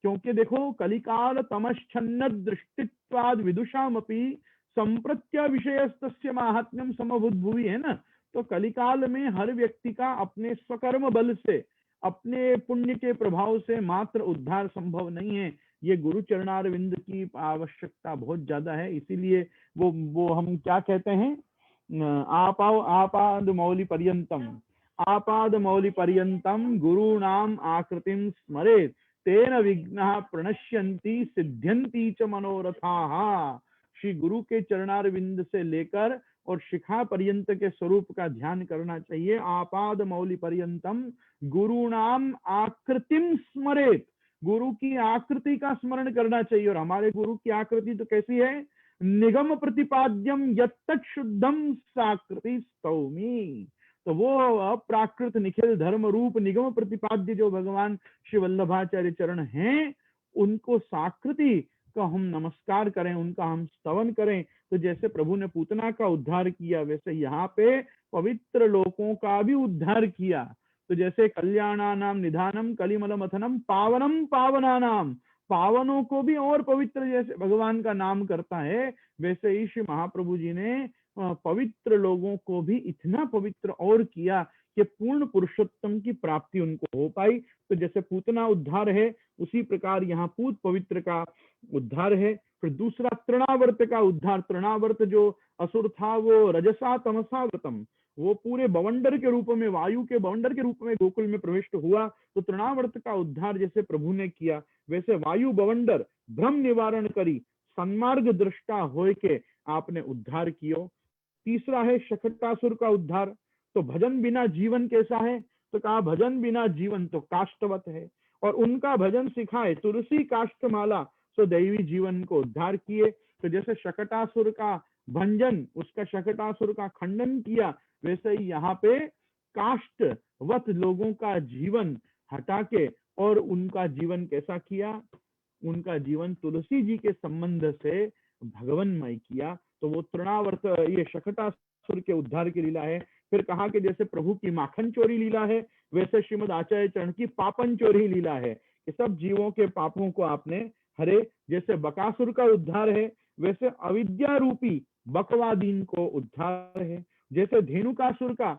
क्योंकि देखो कलिकाल तमश्छन्न दृष्टित्वाद विदुषामपि संप्रत्य विषयस्तस्य माहात्म्यम समभूद्भुवि, है ना। तो कलिकाल में हर व्यक्ति का अपने स्वकर्म बल से, अपने पुण्य के प्रभाव से मात्र उद्धार संभव नहीं है। ये गुरु चरणारविंद की आवश्यकता बहुत ज्यादा है। इसीलिए वो हम क्या कहते हैं, आपाद मौलि पर्यंतम गुरु नाम आकृतिम स्मरेत तेन विघ्नः प्रणश्यन्ति सिद्ध्यन्ति च मनोरथाः। श्री गुरु के चरणारविंद से लेकर और शिखा पर्यंत के स्वरूप का ध्यान करना चाहिए। आपाद मौलि पर्यंतम गुरु नाम आकृतिम स्मरेत, गुरु की आकृति का स्मरण करना चाहिए। और हमारे गुरु की आकृति तो कैसी है, निगम प्रतिपाद्यम यत्तत् शुद्धम साकृति स्तौमी। तो वो अप्राकृत निखिल धर्म रूप निगम प्रतिपाद्य जो भगवान श्री वल्लभाचार्य चरण हैं, उनको साकृति का हम नमस्कार करें, उनका हम स्तवन करें। तो जैसे प्रभु ने पूतना का उद्धार किया, वैसे यहाँ पे पवित्र लोकों का भी उद्धार किया। तो जैसे कल्याणानाम निधानम कलिमल मथनम पावनम पावनानाम, पावनों को भी और पवित्र जैसे भगवान का नाम करता है, वैसे ही श्री महाप्रभु जी ने पवित्र लोगों को भी इतना पवित्र और किया कि पूर्ण पुरुषोत्तम की प्राप्ति उनको हो पाई। तो जैसे पूतना उद्धार है, उसी प्रकार यहाँ पूत पवित्र का उद्धार है। फिर दूसरा तृणावर्त का उद्धार। तृणावर्त जो असुर था वो रजसा तमसा व्रतम, वो पूरे बवंडर के रूप में, वायु के बवंडर के रूप में गोकुल में प्रविष्ट हुआ। तो तृणावर्त का उद्धार जैसे प्रभु ने किया, वैसे वायु बवंडर भ्रम निवारण करी सन्मार्ग दृष्टा होय के आपने उद्धार कियो। तीसरा है शकटासुर का उद्धार। तो भजन बिना जीवन कैसा है, तो कहा भजन बिना जीवन तो काष्ठवत है, और उनका भजन सिखाए तुलसी काष्ठमाला, सो दैवी जीवन को उद्धार किए। तो जैसे शकटासुर का भंजन, उसका शकटासुर का खंडन किया, वैसे ही यहाँ पे काष्ठवत लोगों का जीवन हटा के और उनका जीवन कैसा किया, उनका जीवन तुलसी जी के संबंध से भगवनमय किया। तो वो तृणावर्त, ये शकटासुर के उद्धार की लीला है। फिर कहा कि जैसे प्रभु की माखन चोरी लीला है, वैसे श्रीमद आचार्य चरण की पापन चोरी लीला है कि सब जीवों के पापों को आपने हरे। जैसे बकासुर का उद्धार है, वैसे अविद्या रूपी बकवादीन को उद्धार है। जैसे धेनुकासुर का,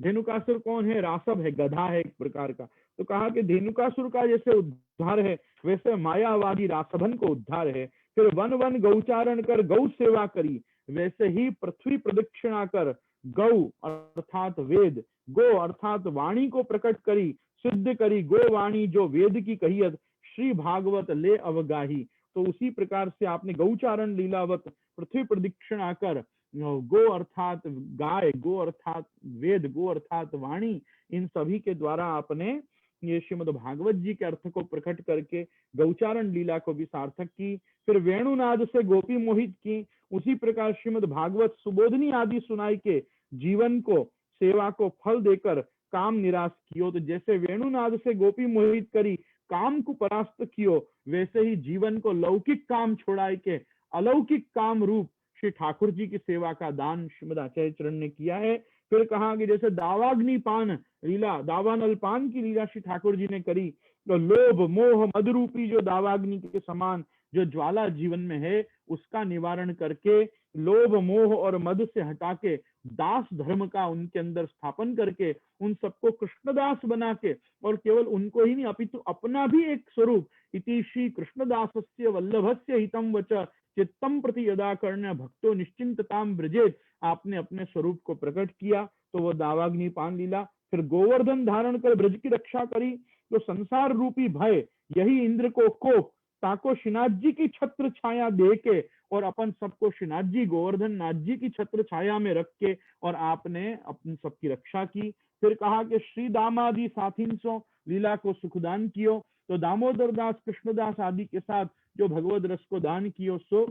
धेनुकासुर कौन है, रासव है, गधा है एक प्रकार का। तो कहा कि धेनुकासुर का जैसे उद्धार है, वैसे मायावादी रासभन को उद्धार है। फिर वन वन गौचारण कर गौ सेवा करी, वैसे ही पृथ्वी प्रदक्षिणा कर गौ अर्थात वेद, गो अर्थात वाणी को प्रकट करी, सिद्ध करी गो वाणी जो वेद की कहियत, श्री भागवत ले अवगाही। तो उसी प्रकार से आपने गौचारण लीलावत पृथ्वी प्रदक्षिणा कर गो अर्थात गाय, गो अर्थात वेद, गो अर्थात वाणी, इन सभी के द्वारा आपने ये श्रीमद् भागवत जी के अर्थ को प्रकट करके गौचारण लीला को भी सार्थक की। फिर वेणुनाद से गोपी मोहित की, उसी प्रकार श्रीमद् भागवत सुबोधनी आदि सुनाई के जीवन को, सेवा को फल देकर काम निराश कियो। तो जैसे वेणुनाद से गोपी मोहित करी, काम को परास्त कियो, वैसे ही जीवन को लौकिक काम छोड़ाए के अलौकिक काम रूप श्री ठाकुर जी की सेवा का दान श्रीमद आचार्य चरण ने किया है। फिर कहा कि जैसे दावाग्नि पान लीला, दावानल पान की लीला श्री ठाकुर जी ने करी, तो लोभ मोह मद रूपी जो दावाग्नि के समान जो ज्वाला जीवन में है, उसका निवारण करके, लोभ मोह और मद से हटा के, दास धर्म का उनके अंदर स्थापन करके, उन सबको कृष्णदास बना के, और केवल उनको ही नहीं अपितु अपना भी एक स्वरूप, इति श्री कृष्णदासस्य वल्लभस्य हितम वच चित्तम प्रति यदा कर्ण भक्तो निश्चिंतताम ब्रजेत, आपने अपने स्वरूप को प्रकट किया। तो वो दावाग्नि पान लीला। फिर गोवर्धन धारण कर ब्रज की रक्षा करी, तो संसार रूपी भय यही इंद्र को कोप, ताको श्रीनाथ जी की छत्र छाया दे के, और अपन सबको श्रीनाथ जी गोवर्धन नाथ जी की छत्र छाया में रख के, और आपने अपनी सबकी रक्षा की। फिर कहा कि श्री दामादि साथिन सो लीला को सुखदान कियो, तो दामोदर दास कृष्णदास आदि के साथ जो भगवद रस को दान कियो। सो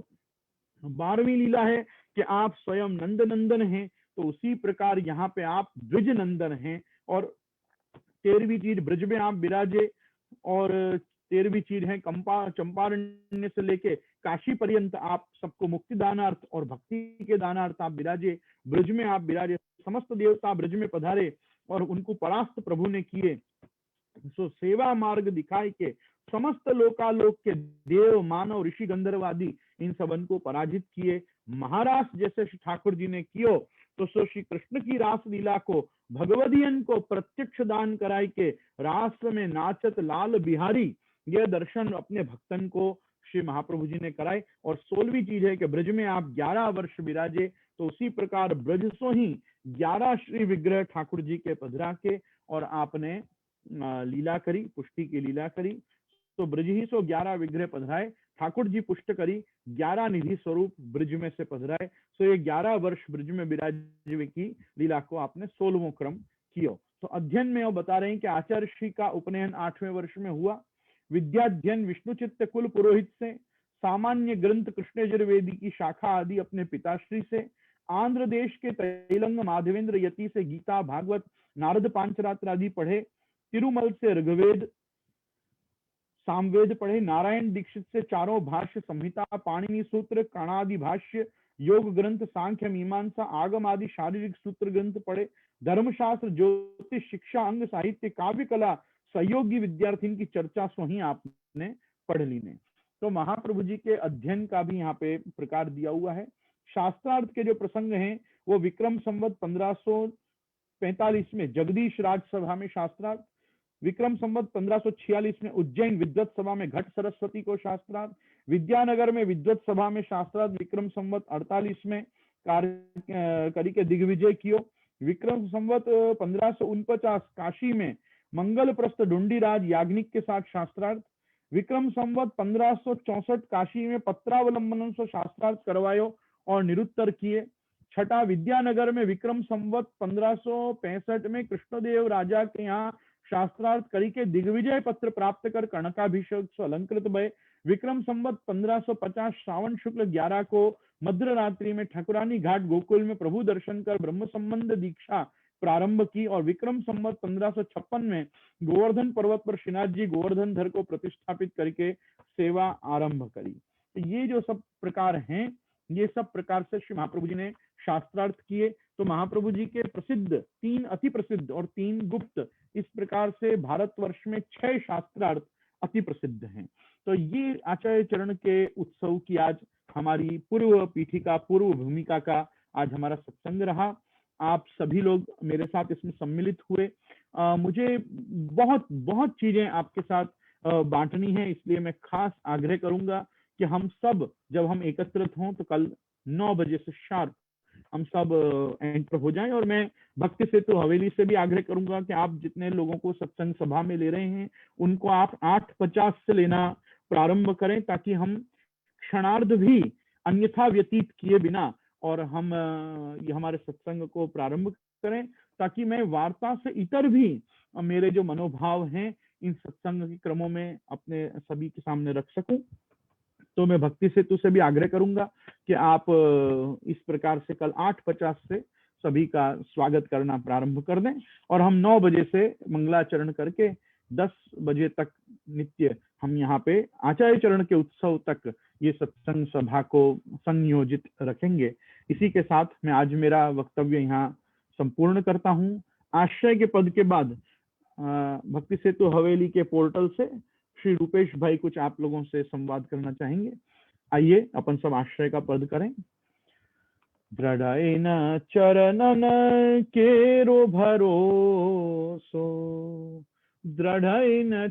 12वीं लीला है कि आप स्वयं नंद नंदन हैं, तो उसी प्रकार यहाँ पे आप द्विज नंदन हैं। और 13वीं चीज ब्रज में आप विराजे, और 13वीं चीज है चंपारण्य से लेके काशी पर्यंत आप सबको मुक्ति दानार्थ और भक्ति के दानार्थ आप विराजे, ब्रज में आप विराजे, समस्त देवता ब्रज में पधारे और उनको परास्त प्रभु ने किए। सो सेवा मार्ग दिखाई के समस्त लोकालोक के देव मानव ऋषि गंधर्व आदि इन सबन को पराजित किए। महारास जैसे श्री ठाकुर जी ने कियो, तो सो श्री कृष्ण की रास लीला को भगवदियन को प्रत्यक्ष दान कराई के, रास में नाचत लाल बिहारी, यह दर्शन अपने भक्तन को श्री महाप्रभु जी ने कराए। और 16वीं चीज है कि ब्रज में आप 11 वर्ष विराजे, तो उसी प्रकार ब्रज सो ही 11 श्री विग्रह ठाकुर जी के पधरा के, और आपने लीला करी, पुष्टि की लीला करी। तो ब्रज ही सो 11 विग्रह पधराए, ठाकुर जी पुष्ट करी, 11 निधि स्वरूप ब्रज में से पधराए। सो ये 11 वर्ष ब्रज में विराजे की लीला को आपने 16वां क्रम किया। तो अध्ययन में वो बता रहे हैं कि आचार्य श्री का उपनयन 8वें वर्ष में हुआ। विद्याध्ययन विष्णु चित्त कुल पुरोहित से, सामान्य ग्रंथ कृष्ण यजुर्वेदी की शाखा आदि अपने पिताश्री से, आंध्र देश के तैलंग माधवेंद्र यति से गीता भागवत नारद पांचरात्र आदि पढ़े, तिरुमल से ऋग्वेद सामवेद पढ़े, नारायण दीक्षित से चारों भाष्य संहिता, पाणिनि सूत्र, कणादि भाष्य, योग ग्रंथ, सांख्य मीमांसा, आगम आदि शारीरिक सूत्र ग्रंथ पढ़े, धर्मशास्त्र, ज्योतिष, शिक्षा, अंग साहित्य, काव्य कला, सहयोगी विद्यार्थियों की चर्चा स्वही आपने पढ़ ली ने। तो महाप्रभु जी के अध्ययन का भी यहाँ पे प्रकार दिया हुआ है। शास्त्रार्थ के जो प्रसंग हैं वो विक्रम संवत 1545 में जगदीश राज सभा में शास्त्रार्थ, विक्रम संवत 1546 में उज्जैन विद्वत सभा में घट सरस्वती को शास्त्रार्थ, विद्यानगर में विद्वत सभा में शास्त्रार्थ विक्रम संवत 48 में करी के दिग्विजय कियो, विक्रम संवत 1549 काशी में मंगल प्रस्थ ढूंढीराज याग्निक के साथ शास्त्रार्थ, विक्रम संवत 1564 काशी में पत्रावलंबन से शास्त्रार्थ करवायो और निरुत्तर किए। छठा विद्यानगर में विक्रम संवत 1565 में कृष्णदेव राजा के यहाँ शास्त्रार्थ करी के दिग्विजय पत्र प्राप्त कर कनकाभिषेक से अलंकृत भय। विक्रम संवत 1550 श्रावण शुक्ल 11 को मध्य रात्रि में ठाकुरानी घाट गोकुल में प्रभु दर्शन कर ब्रह्म संबंध दीक्षा प्रारंभ की। और विक्रम संवत 1556 में गोवर्धन पर्वत पर श्रीनाथ जी गोवर्धन धर को प्रतिष्ठापित करके सेवा आरंभ करी। तो ये जो सब प्रकार हैं, ये सब प्रकार से श्री महाप्रभु जी ने शास्त्रार्थ किए। तो महाप्रभु जी के प्रसिद्ध 3 अति प्रसिद्ध और 3 गुप्त, इस प्रकार से भारतवर्ष में 6 शास्त्रार्थ अति प्रसिद्ध हैं। तो ये आचार्य चरण के उत्सव की आज हमारी पूर्व पीठिका, पूर्व भूमिका का आज हमारा सत्संग रहा। आप सभी लोग मेरे साथ इसमें सम्मिलित हुए। मुझे बहुत बहुत चीजें आपके साथ बांटनी है, इसलिए मैं खास आग्रह करूंगा कि हम सब जब हम एकत्रित हों तो कल 9 बजे से शार्प हम सब एंटर हो जाएं। और मैं भक्ति सेतु हवेली से भी आग्रह करूंगा कि आप जितने लोगों को सत्संग सभा में ले रहे हैं उनको आप 8:50 से लेना प्रारंभ करें, ताकि हम क्षणार्ध भी अन्यथा व्यतीत किए बिना और हम ये हमारे सत्संग को प्रारंभ करें, ताकि मैं वार्ता से इतर भी मेरे जो मनोभाव हैं इन सत्संग के क्रमों में अपने सभी के सामने रख सकूं। तो मैं भक्ति सेतु से भी आग्रह करूंगा कि आप इस प्रकार से कल 8:50 से सभी का स्वागत करना प्रारंभ कर दें और हम 9 बजे से मंगलाचरण करके 10 बजे तक नित्य हम यहाँ पे आचार्य चरण के उत्सव तक ये सत्संग सभा को संयोजित रखेंगे। इसी के साथ मैं आज मेरा वक्तव्य यहाँ संपूर्ण करता हूँ। आश्रय के पद के बाद भक्ति सेतु हवेली के पोर्टल से श्री रूपेश भाई कुछ आप लोगों से संवाद करना चाहेंगे। आइए अपन सब आश्रय का पद करें। दृढ़ चरणन केरो भरोसो, दृढ़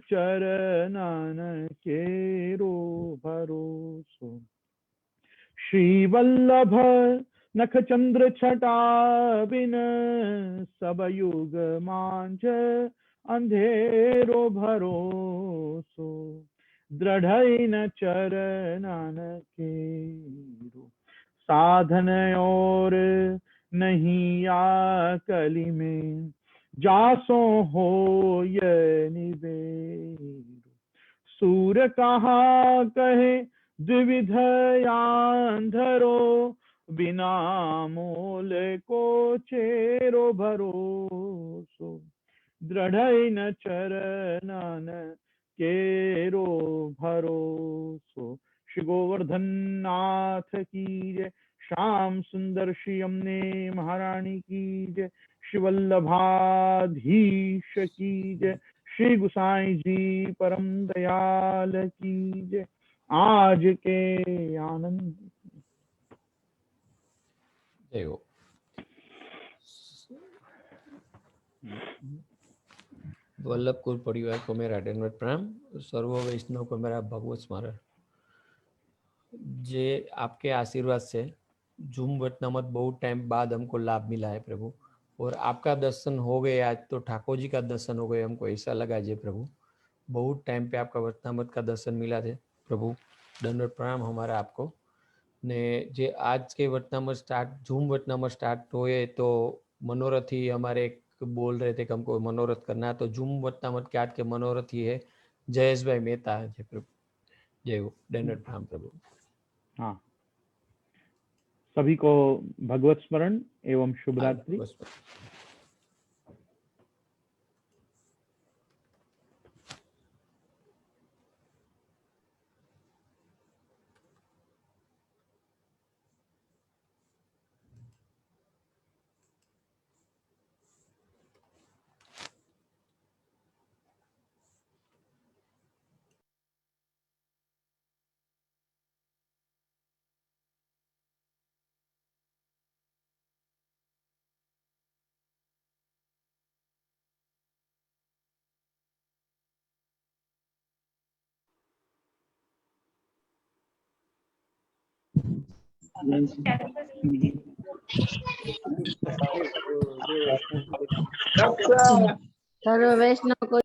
चरणन केरो भरोसो, श्री वल्लभ नख चंद्र छटा बिन सब युग मांझ अंधेरो भरोसो, दृढ़ चरणन केरो, साधन और नहीं आकली में जासो हो ये निबेरो, सूर कहा कहे द्विविध यांधरो, बिना मोल को चेरो भरोसो, दृढ़ चरणन केरो भरोसो। श्री गोवर्धन नाथ की जय, श्याम सुंदर श्री यमुने महारानी की जय, श्री वल्लभाधीश की जय, श्री गुसाई जी परम दयाल की जय। आज के आनंद जय हो। वल्लभकुल परिवार को मेरा दंडवत प्रणाम। सर्व वैष्णव को मेरा भगवत स्मरण। जे आपके आशीर्वाद से जूम वतनामत बहुत टाइम बाद हमको लाभ मिला है प्रभु, और आपका दर्शन हो गए आज, तो ठाकुर जी का दर्शन हो गए, हमको ऐसा लगा जे प्रभु बहुत टाइम पे आपका वतनामत का दर्शन मिला थे प्रभु। दंडवत प्रणाम हमारा आपको ने। जे आज के वतनामत स्टार्ट जूम वतनामत स्टार्ट हुए तो मनोरथी हमारे बोल रहे थे कि हमको मनोरथ करना है, तो जूम वतनामत के आज के मनोरथी है जयेश भाई मेहता है। जय प्रभु, जय हो। दंडवत प्रणाम प्रभु। हाँ, सभी को भगवत स्मरण एवं शुभ रात्रि। सर्व वैष्णव को